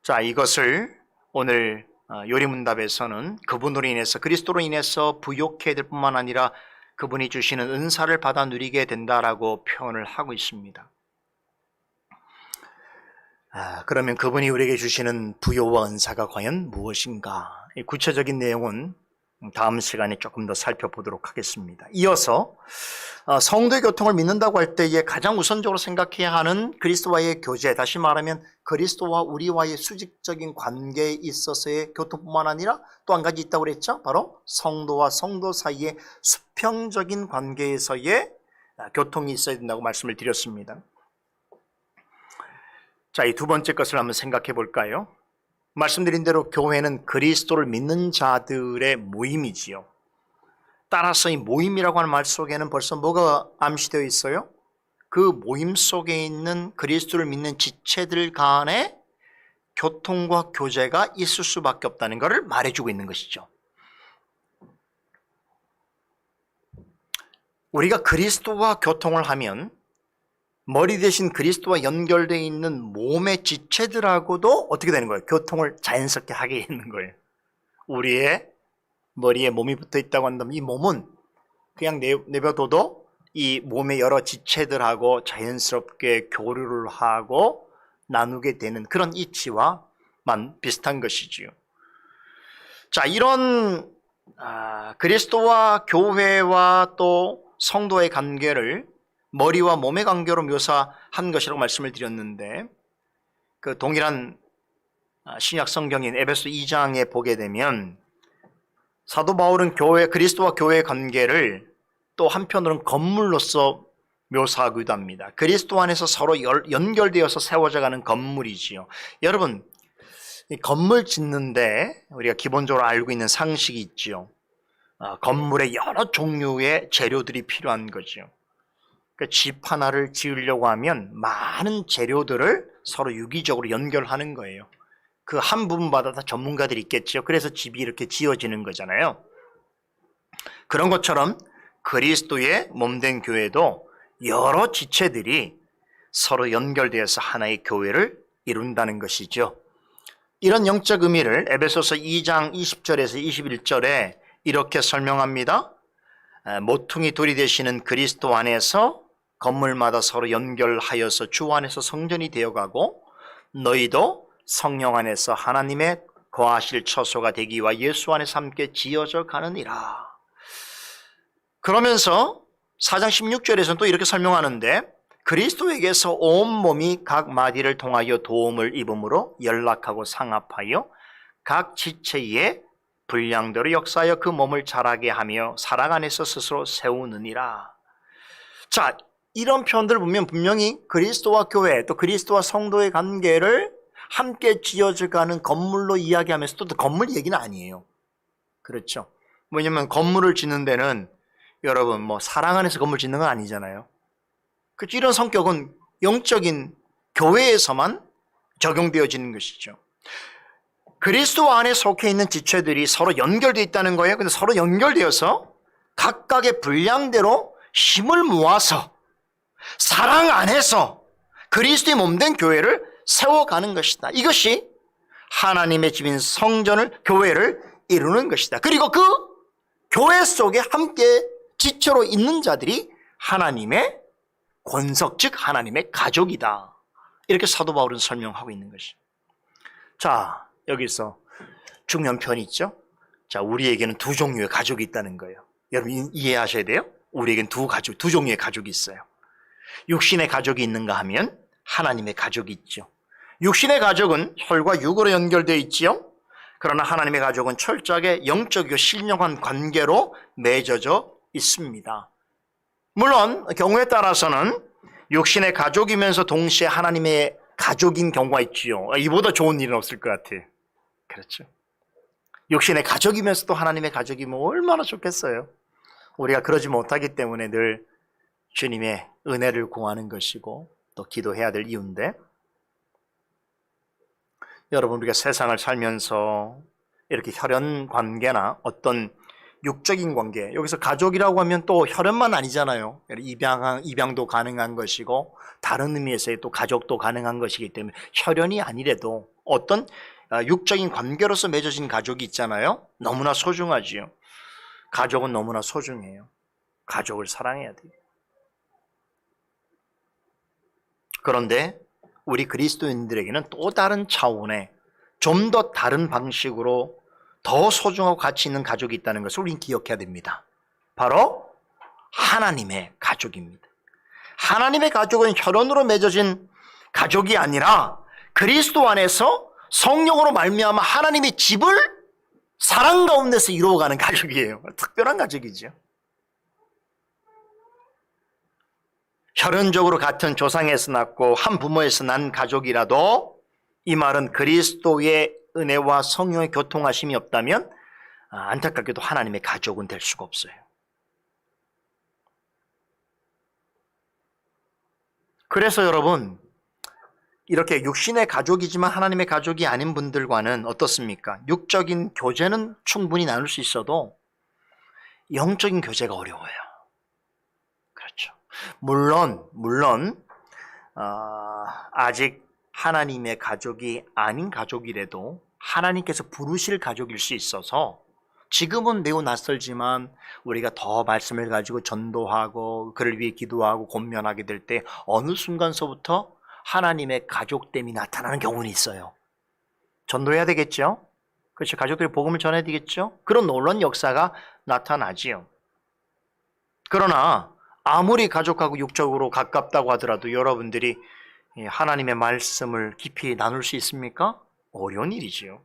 자, 이것을 오늘 요리문답에서는 그분으로 인해서 그리스도로 인해서 부욕해야 될 뿐만 아니라 그분이 주시는 은사를 받아 누리게 된다라고 표현을 하고 있습니다. 그러면 그분이 우리에게 주시는 부요와 은사가 과연 무엇인가? 구체적인 내용은 다음 시간에 조금 더 살펴보도록 하겠습니다. 이어서 성도의 교통을 믿는다고 할 때에 가장 우선적으로 생각해야 하는 그리스도와의 교제, 다시 말하면 그리스도와 우리와의 수직적인 관계에 있어서의 교통뿐만 아니라 또 한 가지 있다고 그랬죠? 바로 성도와 성도 사이의 수평적인 관계에서의 교통이 있어야 된다고 말씀을 드렸습니다. 자, 이 두 번째 것을 한번 생각해 볼까요? 말씀드린 대로 교회는 그리스도를 믿는 자들의 모임이지요. 따라서 이 모임이라고 하는 말 속에는 벌써 뭐가 암시되어 있어요? 그 모임 속에 있는 그리스도를 믿는 지체들 간에 교통과 교제가 있을 수밖에 없다는 것을 말해주고 있는 것이죠. 우리가 그리스도와 교통을 하면 머리 대신 그리스도와 연결되어 있는 몸의 지체들하고도 어떻게 되는 거예요? 교통을 자연스럽게 하게 있는 거예요. 우리의 머리에 몸이 붙어 있다고 한다면 이 몸은 그냥 내버려둬도 이 몸의 여러 지체들하고 자연스럽게 교류를 하고 나누게 되는 그런 이치와만 비슷한 것이지요. 자, 이런 그리스도와 교회와 또 성도의 관계를 머리와 몸의 관계로 묘사한 것이라고 말씀을 드렸는데, 그 동일한 신약 성경인 에베소 2장에 보게 되면 사도 바울은 그리스도와 교회의 관계를 또 한편으로는 건물로서 묘사하기도 합니다. 그리스도 안에서 서로 연결되어서 세워져가는 건물이지요. 여러분, 이 건물 짓는데 우리가 기본적으로 알고 있는 상식이 있지요. 건물에 여러 종류의 재료들이 필요한 거죠. 그 집 하나를 지으려고 하면 많은 재료들을 서로 유기적으로 연결하는 거예요. 그 한 부분마다 다 전문가들이 있겠죠. 그래서 집이 이렇게 지어지는 거잖아요. 그런 것처럼 그리스도의 몸된 교회도 여러 지체들이 서로 연결되어서 하나의 교회를 이룬다는 것이죠. 이런 영적 의미를 에베소서 2장 20절에서 21절에 이렇게 설명합니다. 모퉁이 돌이 되시는 그리스도 안에서 건물마다 서로 연결하여서 주 안에서 성전이 되어가고 너희도 성령 안에서 하나님의 거하실 처소가 되기와 예수 안에서 함께 지어져 가느니라. 그러면서 4장 16절에서는 또 이렇게 설명하는데 그리스도에게서 온 몸이 각 마디를 통하여 도움을 입음으로 연락하고 상합하여 각 지체의 분량대로 역사하여 그 몸을 자라게 하며 사랑 안에서 스스로 세우느니라. 자, 이런 표현들을 보면 분명히 그리스도와 교회 또 그리스도와 성도의 관계를 함께 지어져가는 건물로 이야기하면서 또 건물 얘기는 아니에요. 그렇죠? 왜냐하면 건물을 짓는 데는 여러분 뭐 사랑 안에서 건물 짓는 건 아니잖아요. 그렇죠? 이런 성격은 영적인 교회에서만 적용되어지는 것이죠. 그리스도 안에 속해 있는 지체들이 서로 연결되어 있다는 거예요. 근데 서로 연결되어서 각각의 분량대로 힘을 모아서 사랑 안에서 그리스도의 몸된 교회를 세워가는 것이다. 이것이 하나님의 집인 성전을, 교회를 이루는 것이다. 그리고 그 교회 속에 함께 지체로 있는 자들이 하나님의 권석, 즉 하나님의 가족이다. 이렇게 사도 바울은 설명하고 있는 것이죠. 자, 여기서 중요한 편이 있죠. 자, 우리에게는 두 종류의 가족이 있다는 거예요. 여러분 이해하셔야 돼요. 우리에게는 두 종류의 가족이 있어요. 육신의 가족이 있는가 하면 하나님의 가족이 있죠. 육신의 가족은 혈과 육으로 연결되어 있지요. 그러나 하나님의 가족은 철저하게 영적이고 신령한 관계로 맺어져 있습니다. 물론 경우에 따라서는 육신의 가족이면서 동시에 하나님의 가족인 경우가 있지요. 이보다 좋은 일은 없을 것 같아요. 그렇죠. 육신의 가족이면서도 하나님의 가족이면 얼마나 좋겠어요. 우리가 그러지 못하기 때문에 늘 주님의 은혜를 구하는 것이고 또 기도해야 될 이유인데, 여러분 우리가 세상을 살면서 이렇게 혈연 관계나 어떤 육적인 관계, 여기서 가족이라고 하면 또 혈연만 아니잖아요. 입양도 가능한 것이고 다른 의미에서의 또 가족도 가능한 것이기 때문에 혈연이 아니래도 어떤 육적인 관계로서 맺어진 가족이 있잖아요. 너무나 소중하지요. 가족은 너무나 소중해요. 가족을 사랑해야 돼요. 그런데 우리 그리스도인들에게는 또 다른 차원의 좀 더 다른 방식으로 더 소중하고 가치 있는 가족이 있다는 것을 우리는 기억해야 됩니다. 바로 하나님의 가족입니다. 하나님의 가족은 혈연으로 맺어진 가족이 아니라 그리스도 안에서 성령으로 말미암아 하나님의 집을 사랑 가운데서 이루어가는 가족이에요. 특별한 가족이죠. 혈연적으로 같은 조상에서 낳고 한 부모에서 난 가족이라도 이 말은 그리스도의 은혜와 성령의 교통하심이 없다면 안타깝게도 하나님의 가족은 될 수가 없어요. 그래서 여러분, 이렇게 육신의 가족이지만 하나님의 가족이 아닌 분들과는 어떻습니까? 육적인 교제는 충분히 나눌 수 있어도 영적인 교제가 어려워요. 그렇죠. 물론 아직 하나님의 가족이 아닌 가족이라도 하나님께서 부르실 가족일 수 있어서 지금은 매우 낯설지만 우리가 더 말씀을 가지고 전도하고 그를 위해 기도하고 권면하게 될 때 어느 순간서부터 하나님의 가족됨이 나타나는 경우는 있어요. 전도해야 되겠죠? 그렇죠. 가족들이 복음을 전해야 되겠죠? 그런 놀라운 역사가 나타나지요. 그러나 아무리 가족하고 육적으로 가깝다고 하더라도 여러분들이 하나님의 말씀을 깊이 나눌 수 있습니까? 어려운 일이지요.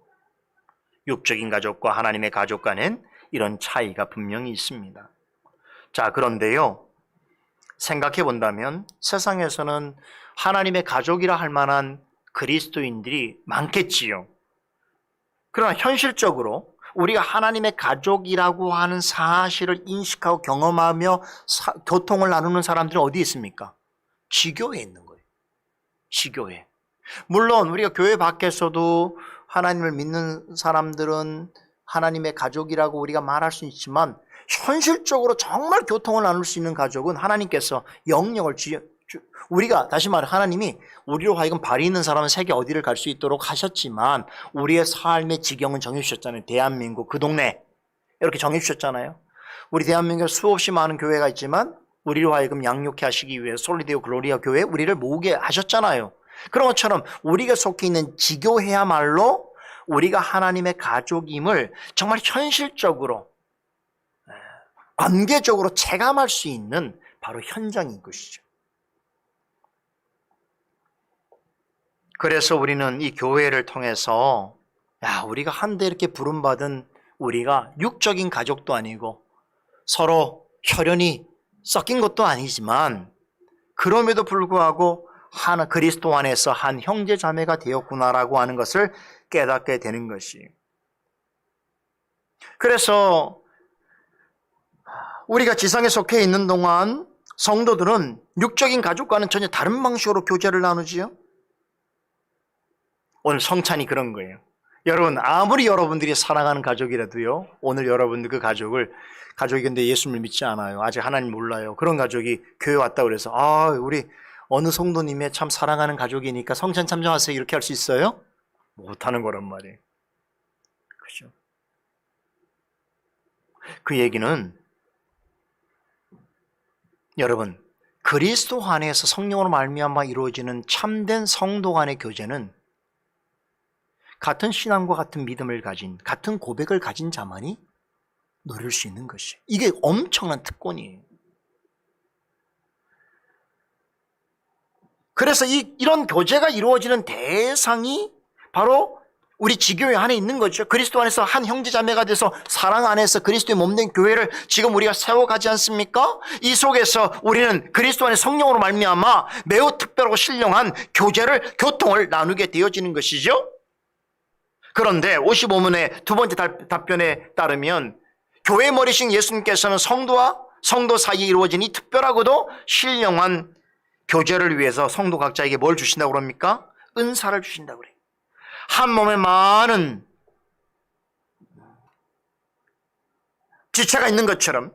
육적인 가족과 하나님의 가족 간엔 이런 차이가 분명히 있습니다. 자, 그런데요, 생각해 본다면 세상에서는 하나님의 가족이라 할 만한 그리스도인들이 많겠지요. 그러나 현실적으로 우리가 하나님의 가족이라고 하는 사실을 인식하고 경험하며 교통을 나누는 사람들은 어디 있습니까? 지교회에 있는 거예요. 지교회. 물론 우리가 교회 밖에서도 하나님을 믿는 사람들은 하나님의 가족이라고 우리가 말할 수 있지만 현실적으로 정말 교통을 나눌 수 있는 가족은 하나님께서 영역을 우리가 다시 말해 하나님이 우리로 하여금 발이 있는 사람은 세계 어디를 갈 수 있도록 하셨지만 우리의 삶의 지경은 정해주셨잖아요. 대한민국 그 동네 이렇게 정해주셨잖아요. 우리 대한민국에 수없이 많은 교회가 있지만 우리로 하여금 양육해 하시기 위해 솔리데오 글로리아 교회 우리를 모으게 하셨잖아요. 그런 것처럼 우리가 속해 있는 지교회야말로 우리가 하나님의 가족임을 정말 현실적으로 관계적으로 체감할 수 있는 바로 현장인 것이죠. 그래서 우리는 이 교회를 통해서 우리가 한데 이렇게 부름받은 우리가 육적인 가족도 아니고 서로 혈연이 섞인 것도 아니지만 그럼에도 불구하고 하나 그리스도 안에서 한 형제 자매가 되었구나라고 하는 것을 깨닫게 되는 것이. 그래서 우리가 지상에 속해 있는 동안 성도들은 육적인 가족과는 전혀 다른 방식으로 교제를 나누지요. 오늘 성찬이 그런 거예요. 여러분 아무리 여러분들이 사랑하는 가족이라도요, 오늘 여러분들 그 가족이 근데 예수님을 믿지 않아요. 아직 하나님 몰라요. 그런 가족이 교회 왔다 그래서 우리 어느 성도님의 참 사랑하는 가족이니까 성찬 참정하세요 이렇게 할 수 있어요? 못하는 거란 말이에요. 그렇죠? 그 얘기는 여러분 그리스도 안에서 성령으로 말미암아 이루어지는 참된 성도 간의 교제는 같은 신앙과 같은 믿음을 가진 같은 고백을 가진 자만이 누릴 수 있는 것이. 이게 엄청난 특권이에요. 그래서 이런 교제가 이루어지는 대상이 바로 우리 지교회 안에 있는 거죠. 그리스도 안에서 한 형제자매가 돼서 사랑 안에서 그리스도의 몸된 교회를 지금 우리가 세워가지 않습니까? 이 속에서 우리는 그리스도 안에 성령으로 말미암아 매우 특별하고 신령한 교통을 나누게 되어지는 것이죠. 그런데 55문의 두 번째 답변에 따르면 교회 머리신 예수님께서는 성도와 성도 사이에 이루어진 이 특별하고도 신령한 교제를 위해서 성도 각자에게 뭘 주신다고 그럽니까? 은사를 주신다고 그래요. 한 몸에 많은 지체가 있는 것처럼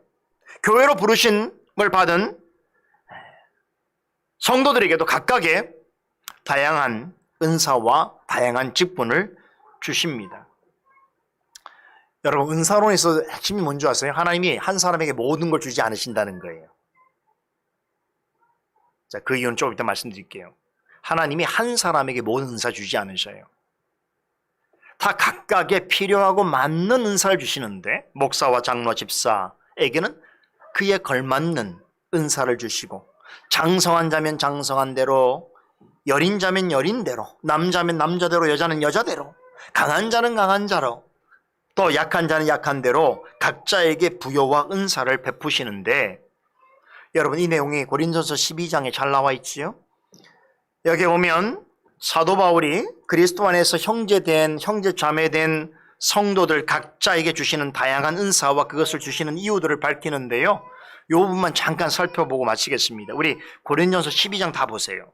교회로 부르심을 받은 성도들에게도 각각의 다양한 은사와 다양한 직분을 주십니다. 여러분 은사론에서 핵심이 뭔지 아세요? 하나님이 한 사람에게 모든 걸 주지 않으신다는 거예요. 자, 그 이유는 조금 이따 말씀드릴게요. 하나님이 한 사람에게 모든 은사 주지 않으셔요. 다 각각의 필요하고 맞는 은사를 주시는데 목사와 장로 집사에게는 그에 걸맞는 은사를 주시고 장성한 자면 장성한 대로, 여린 자면 여린 대로, 남자면 남자대로, 여자는 여자대로, 강한 자는 강한 자로, 또 약한 자는 약한 대로 각자에게 부여와 은사를 베푸시는데, 여러분 이 내용이 고린도서 12장에 잘 나와 있지요. 여기 보면 사도 바울이 그리스도 안에서 형제 자매된 성도들 각자에게 주시는 다양한 은사와 그것을 주시는 이유들을 밝히는데요. 이 부분만 잠깐 살펴보고 마치겠습니다. 우리 고린도전서 12장 다 보세요.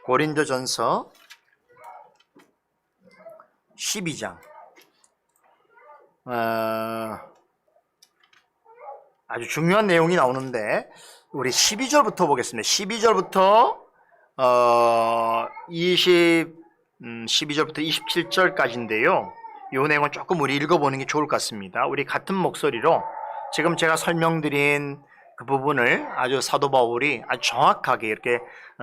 고린도전서 12장 아주 중요한 내용이 나오는데 우리 12절부터 보겠습니다. 12절부터 12절부터 27절까지인데요. 이 내용은 조금 우리 읽어보는 게 좋을 것 같습니다. 우리 같은 목소리로 지금 제가 설명드린 그 부분을 아주 사도 바울이 아주 정확하게 이렇게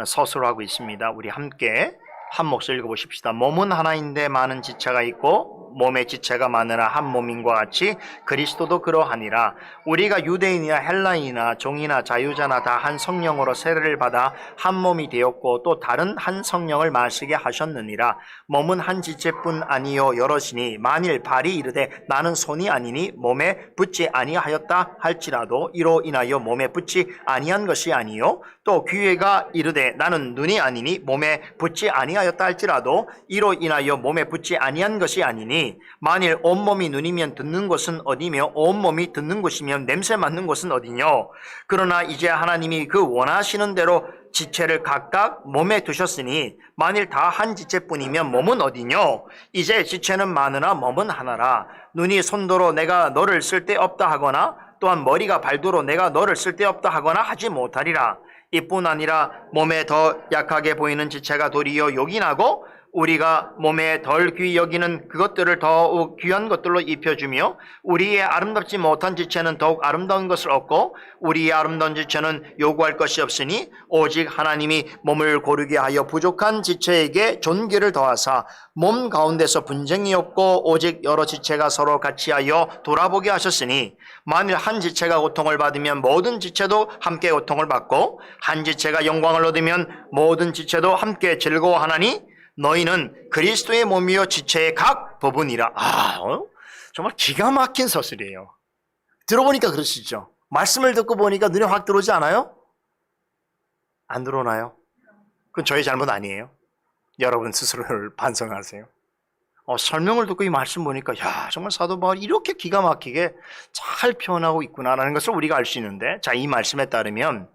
서술하고 있습니다. 우리 함께 한 목소리 읽어보십시다. 몸은 하나인데 많은 지체가 있고 몸의 지체가 많으나 한 몸인과 같이 그리스도도 그러하니라. 우리가 유대인이나 헬라인이나 종이나 자유자나 다 한 성령으로 세례를 받아 한 몸이 되었고 또 다른 한 성령을 마시게 하셨느니라. 몸은 한 지체뿐 아니요 여럿이니 만일 발이 이르되 나는 손이 아니니 몸에 붙지 아니하였다 할지라도 이로 인하여 몸에 붙지 아니한 것이 아니요 또 귀가 이르되 나는 눈이 아니니 몸에 붙지 아니하였다 할지라도 이로 인하여 몸에 붙지 아니한 것이 아니니 만일 온몸이 눈이면 듣는 곳은 어디며 온몸이 듣는 곳이면 냄새 맡는 곳은 어디뇨. 그러나 이제 하나님이 그 원하시는 대로 지체를 각각 몸에 두셨으니 만일 다 한 지체뿐이면 몸은 어디뇨. 이제 지체는 많으나 몸은 하나라. 눈이 손도로 내가 너를 쓸데없다 하거나 또한 머리가 발도로 내가 너를 쓸데없다 하거나 하지 못하리라. 이뿐 아니라 몸에 더 약하게 보이는 지체가 도리어 요긴하고 우리가 몸에 덜 귀히 여기는 그것들을 더욱 귀한 것들로 입혀주며 우리의 아름답지 못한 지체는 더욱 아름다운 것을 얻고 우리의 아름다운 지체는 요구할 것이 없으니 오직 하나님이 몸을 고르게 하여 부족한 지체에게 존귀를 더하사 몸 가운데서 분쟁이 없고 오직 여러 지체가 서로 같이하여 돌아보게 하셨으니 만일 한 지체가 고통을 받으면 모든 지체도 함께 고통을 받고 한 지체가 영광을 얻으면 모든 지체도 함께 즐거워하나니 너희는 그리스도의 몸이요 지체의 각 부분이라. 정말 기가 막힌 서술이에요. 들어보니까 그러시죠? 말씀을 듣고 보니까 눈에 확 들어오지 않아요? 안 들어오나요? 그건 저의 잘못 아니에요. 여러분 스스로를 반성하세요. 설명을 듣고 이 말씀 보니까 정말 사도 바울이 이렇게 기가 막히게 잘 표현하고 있구나라는 것을 우리가 알 수 있는데, 자, 이 말씀에 따르면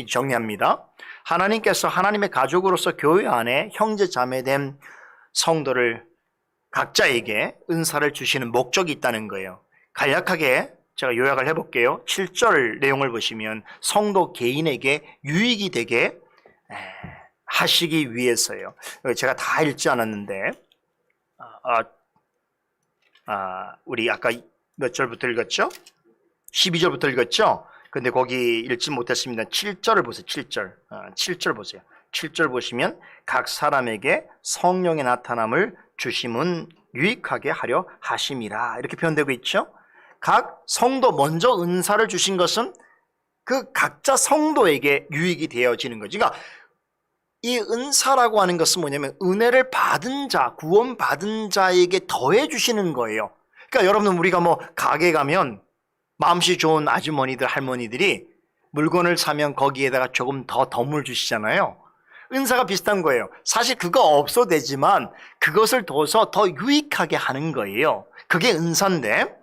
정리합니다. 하나님께서 하나님의 가족으로서 교회 안에 형제 자매된 성도를 각자에게 은사를 주시는 목적이 있다는 거예요. 간략하게 제가 요약을 해볼게요. 7절 내용을 보시면 성도 개인에게 유익이 되게 하시기 위해서요. 제가 다 읽지 않았는데 우리 아까 몇 절부터 읽었죠? 12절부터 읽었죠? 근데 거기 읽지 못했습니다. 7절을 보세요. 7절 보세요. 7절 보시면 각 사람에게 성령의 나타남을 주심은 유익하게 하려 하심이라 이렇게 표현되고 있죠. 각 성도 먼저 은사를 주신 것은 그 각자 성도에게 유익이 되어지는 거죠. 그러니까 이 은사라고 하는 것은 뭐냐면 은혜를 받은 자, 구원받은 자에게 더해 주시는 거예요. 그러니까 여러분 우리가 뭐 가게 가면 마음씨 좋은 아주머니들, 할머니들이 물건을 사면 거기에다가 조금 더 덤을 주시잖아요. 은사가 비슷한 거예요. 사실 그거 없어도 되지만 그것을 둬서 더 유익하게 하는 거예요. 그게 은사인데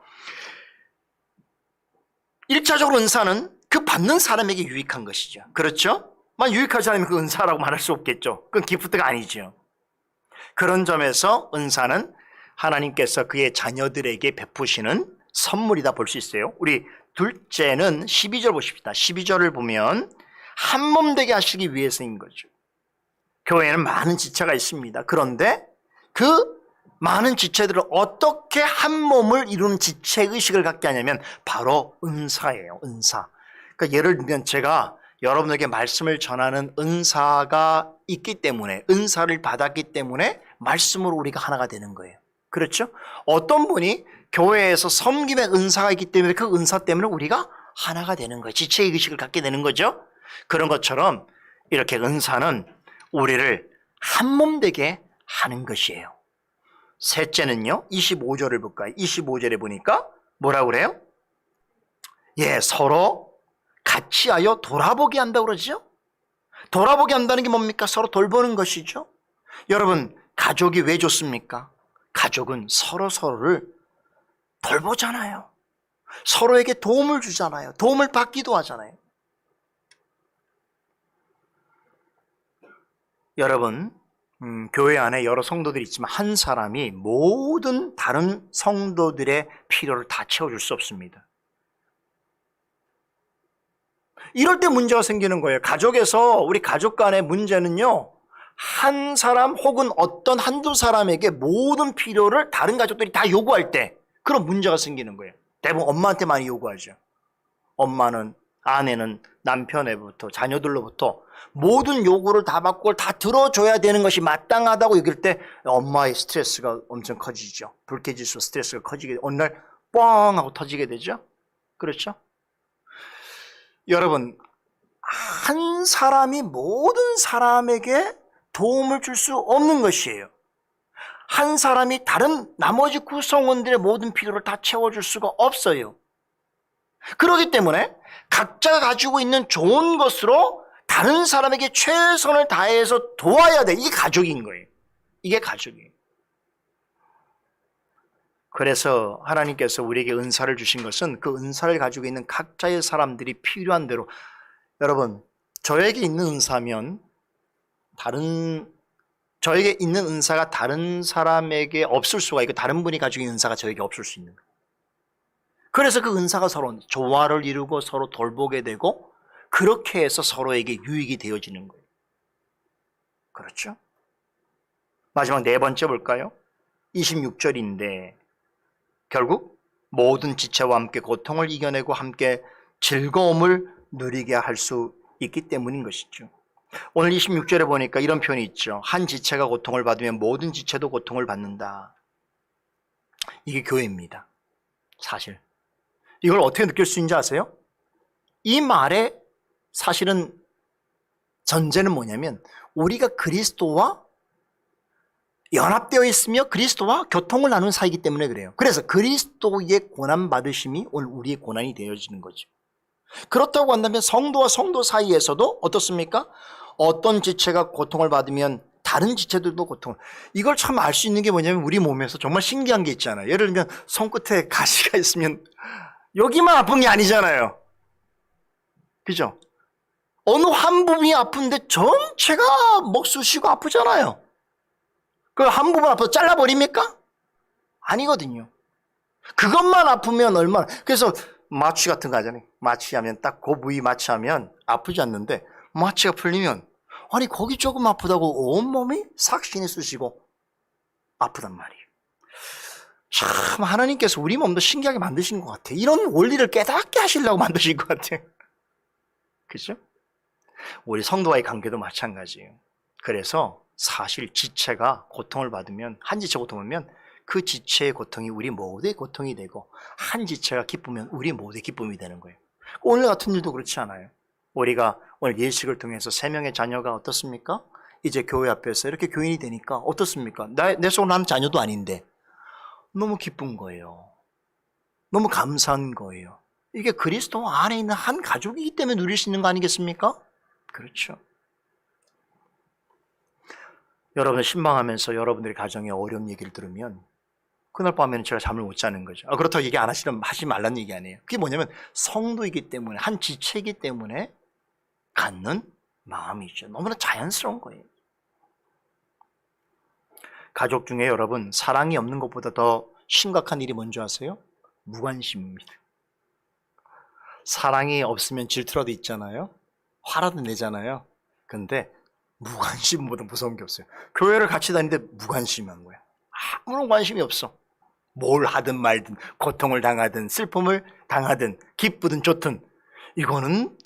1차적으로 은사는 그 받는 사람에게 유익한 것이죠. 그렇죠? 만 유익하지 않으면 그 은사라고 말할 수 없겠죠. 그건 기프트가 아니죠. 그런 점에서 은사는 하나님께서 그의 자녀들에게 베푸시는 선물이다 볼 수 있어요. 우리 둘째는 12절 보십시다. 12절을 보면 한 몸 되게 하시기 위해서인 거죠. 교회에는 많은 지체가 있습니다. 그런데 그 많은 지체들을 어떻게 한 몸을 이루는 지체의식을 갖게 하냐면 바로 은사예요. 은사. 그러니까 예를 들면 제가 여러분에게 말씀을 전하는 은사가 있기 때문에, 은사를 받았기 때문에 말씀으로 우리가 하나가 되는 거예요. 그렇죠? 어떤 분이 교회에서 섬김의 은사가 있기 때문에 그 은사 때문에 우리가 하나가 되는 거예요. 지체의 의식을 갖게 되는 거죠. 그런 것처럼 이렇게 은사는 우리를 한 몸 되게 하는 것이에요. 셋째는요, 25절을 볼까요? 25절에 보니까 뭐라고 그래요? 서로 같이 하여 돌아보게 한다고 그러죠. 돌아보게 한다는 게 뭡니까? 서로 돌보는 것이죠. 여러분, 가족이 왜 좋습니까? 가족은 서로를 돌보잖아요. 서로에게 도움을 주잖아요. 도움을 받기도 하잖아요. 여러분, 교회 안에 여러 성도들이 있지만 한 사람이 모든 다른 성도들의 필요를 다 채워줄 수 없습니다. 이럴 때 문제가 생기는 거예요. 가족에서 우리 가족 간의 문제는요, 한 사람 혹은 어떤 한두 사람에게 모든 필요를 다른 가족들이 다 요구할 때 그런 문제가 생기는 거예요. 대부분 엄마한테 많이 요구하죠. 엄마는, 아내는 남편에부터 자녀들로부터 모든 요구를 다 받고 그걸 다 들어줘야 되는 것이 마땅하다고 여길 때 엄마의 스트레스가 엄청 커지죠. 불쾌지수 스트레스가 커지게 어느 날 뻥 하고 터지게 되죠. 그렇죠? 여러분, 한 사람이 모든 사람에게 도움을 줄 수 없는 것이에요. 한 사람이 다른 나머지 구성원들의 모든 필요를 다 채워줄 수가 없어요. 그렇기 때문에 각자가 가지고 있는 좋은 것으로 다른 사람에게 최선을 다해서 도와야 돼. 이게 가족인 거예요. 이게 가족이에요. 그래서 하나님께서 우리에게 은사를 주신 것은 그 은사를 가지고 있는 각자의 사람들이 필요한 대로, 여러분, 저에게 있는 은사면 저에게 있는 은사가 다른 사람에게 없을 수가 있고 다른 분이 가지고 있는 은사가 저에게 없을 수 있는 거예요. 그래서 그 은사가 서로 조화를 이루고 서로 돌보게 되고 그렇게 해서 서로에게 유익이 되어지는 거예요. 그렇죠? 마지막 네 번째 볼까요? 26절인데 결국 모든 지체와 함께 고통을 이겨내고 함께 즐거움을 누리게 할 수 있기 때문인 것이죠. 오늘 26절에 보니까 이런 표현이 있죠. 한 지체가 고통을 받으면 모든 지체도 고통을 받는다. 이게 교회입니다. 사실. 이걸 어떻게 느낄 수 있는지 아세요? 이 말의 사실은 전제는 뭐냐면 우리가 그리스도와 연합되어 있으며 그리스도와 교통을 나눈 사이이기 때문에 그래요. 그래서 그리스도의 고난받으심이 오늘 우리의 고난이 되어지는 거죠. 그렇다고 한다면 성도와 성도 사이에서도 어떻습니까? 어떤 지체가 고통을 받으면 다른 지체들도 고통을. 이걸 참 알 수 있는 게 뭐냐면 우리 몸에서 정말 신기한 게 있잖아요. 예를 들면 손끝에 가시가 있으면 여기만 아픈 게 아니잖아요. 그죠? 어느 한 부분이 아픈데 전체가 목 쑤시고 아프잖아요. 그 한 부분 아파서 잘라버립니까? 아니거든요. 그것만 아프면 얼마나. 그래서 마취 같은 거 하잖아요. 마취하면 딱 그 부위 마취하면 아프지 않는데 마취가 풀리면 아니 거기 조금 아프다고 온몸이 삭신이 쑤시고 아프단 말이에요. 참 하나님께서 우리 몸도 신기하게 만드신 것 같아요. 이런 원리를 깨닫게 하시려고 만드신 것 같아요. 그렇죠? 우리 성도와의 관계도 마찬가지예요. 그래서 사실 지체가 고통을 받으면 한 지체 고통을 받으면 그 지체의 고통이 우리 모두의 고통이 되고 한 지체가 기쁘면 우리 모두의 기쁨이 되는 거예요. 오늘 같은 일도 그렇지 않아요? 우리가 오늘 예식을 통해서 3명의 자녀가 어떻습니까? 이제 교회 앞에서 이렇게 교인이 되니까 어떻습니까? 내 속으로 난 자녀도 아닌데 너무 기쁜 거예요. 너무 감사한 거예요. 이게 그리스도 안에 있는 한 가족이기 때문에 누릴 수 있는 거 아니겠습니까? 그렇죠. 여러분을 신방하면서 여러분들의 가정에 어려운 얘기를 들으면 그날 밤에는 제가 잠을 못 자는 거죠. 그렇다고 얘기 안 하시면 하지 말라는 얘기 아니에요. 그게 뭐냐면 성도이기 때문에 한 지체이기 때문에 갖는 마음이죠. 너무나 자연스러운 거예요. 가족 중에 여러분 사랑이 없는 것보다 더 심각한 일이 뭔지 아세요? 무관심입니다. 사랑이 없으면 질투라도 있잖아요. 화라도 내잖아요. 근데 무관심보다 무서운 게 없어요. 교회를 같이 다니는데 무관심한 거야. 아무런 관심이 없어. 뭘 하든 말든 고통을 당하든 슬픔을 당하든 기쁘든 좋든 이거는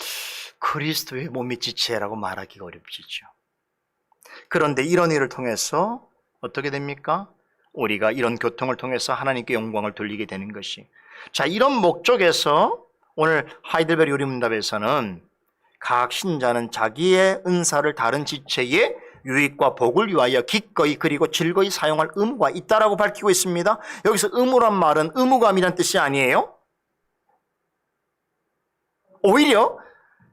그리스도의 몸이 지체라고 말하기가 어렵지죠. 그런데 이런 일을 통해서 어떻게 됩니까? 우리가 이런 교통을 통해서 하나님께 영광을 돌리게 되는 것이. 자, 이런 목적에서 오늘 하이델베르 요리문답에서는 각 신자는 자기의 은사를 다른 지체의 유익과 복을 위하여 기꺼이 그리고 즐거이 사용할 의무가 있다라고 밝히고 있습니다. 여기서 의무란 말은 의무감이란 뜻이 아니에요. 오히려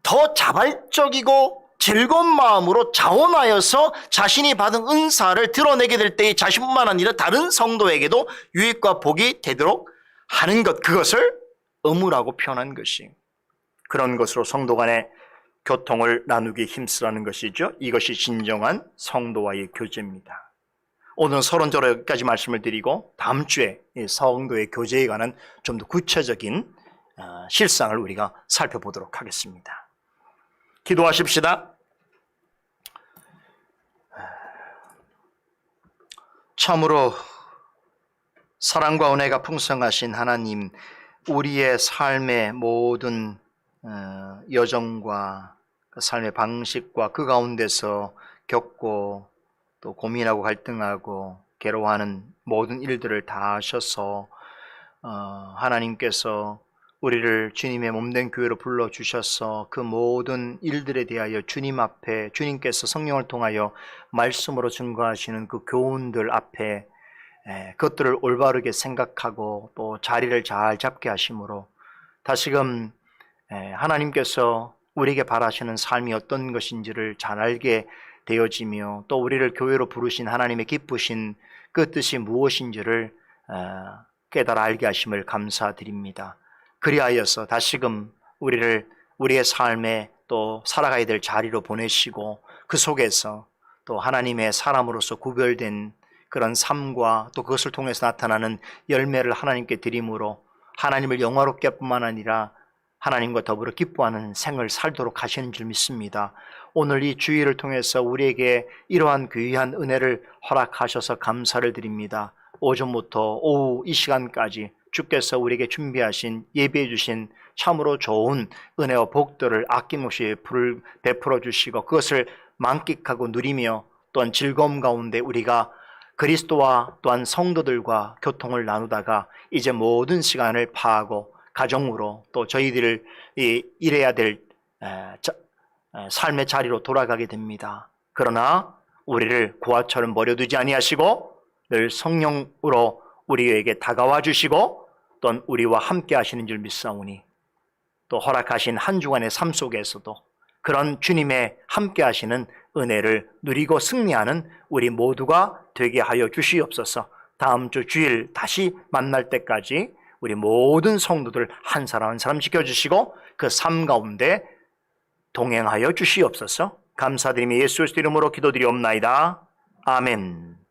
더 자발적이고 즐거운 마음으로 자원하여서 자신이 받은 은사를 드러내게 될 때에 자신뿐만 아니라 다른 성도에게도 유익과 복이 되도록 하는 것, 그것을 의무라고 표현한 것이 그런 것으로 성도 간의 교통을 나누기 힘쓰라는 것이죠. 이것이 진정한 성도와의 교제입니다. 오늘 서론적으로 여기까지 말씀을 드리고 다음 주에 이 성도의 교제에 관한 좀 더 구체적인 실상을 우리가 살펴보도록 하겠습니다. 기도하십시다. 참으로 사랑과 은혜가 풍성하신 하나님, 우리의 삶의 모든 여정과 삶의 방식과 그 가운데서 겪고 또 고민하고 갈등하고 괴로워하는 모든 일들을 다 하셔서 하나님께서 우리를 주님의 몸된 교회로 불러주셔서 그 모든 일들에 대하여 주님 앞에 주님께서 성령을 통하여 말씀으로 증거하시는 그 교훈들 앞에 그것들을 올바르게 생각하고 또 자리를 잘 잡게 하심으로 다시금 하나님께서 우리에게 바라시는 삶이 어떤 것인지를 잘 알게 되어지며 또 우리를 교회로 부르신 하나님의 기쁘신 그 뜻이 무엇인지를 깨달아 알게 하심을 감사드립니다. 그리하여서 다시금 우리를 우리의 삶에 또 살아가야 될 자리로 보내시고 그 속에서 또 하나님의 사람으로서 구별된 그런 삶과 또 그것을 통해서 나타나는 열매를 하나님께 드림으로 하나님을 영화롭게 뿐만 아니라 하나님과 더불어 기뻐하는 생을 살도록 하시는 줄 믿습니다. 오늘 이 주일을 통해서 우리에게 이러한 귀한 은혜를 허락하셔서 감사를 드립니다. 오전부터 오후 이 시간까지 주께서 우리에게 준비하신 예비해 주신 참으로 좋은 은혜와 복들을 아낌없이 베풀어 주시고 그것을 만끽하고 누리며 또한 즐거움 가운데 우리가 그리스도와 또한 성도들과 교통을 나누다가 이제 모든 시간을 파하고 가정으로 또 저희들 일해야 될 삶의 자리로 돌아가게 됩니다. 그러나 우리를 고아처럼 버려두지 아니하시고 늘 성령으로 우리에게 다가와 주시고 또한 우리와 함께 하시는 줄 믿사오니 또 허락하신 한 주간의 삶 속에서도 그런 주님의 함께 하시는 은혜를 누리고 승리하는 우리 모두가 되게 하여 주시옵소서. 다음 주 주일 다시 만날 때까지 우리 모든 성도들 한 사람 한 사람 지켜주시고 그 삶 가운데 동행하여 주시옵소서. 감사드리며 예수 그리스도 이름으로 기도드리옵나이다. 아멘.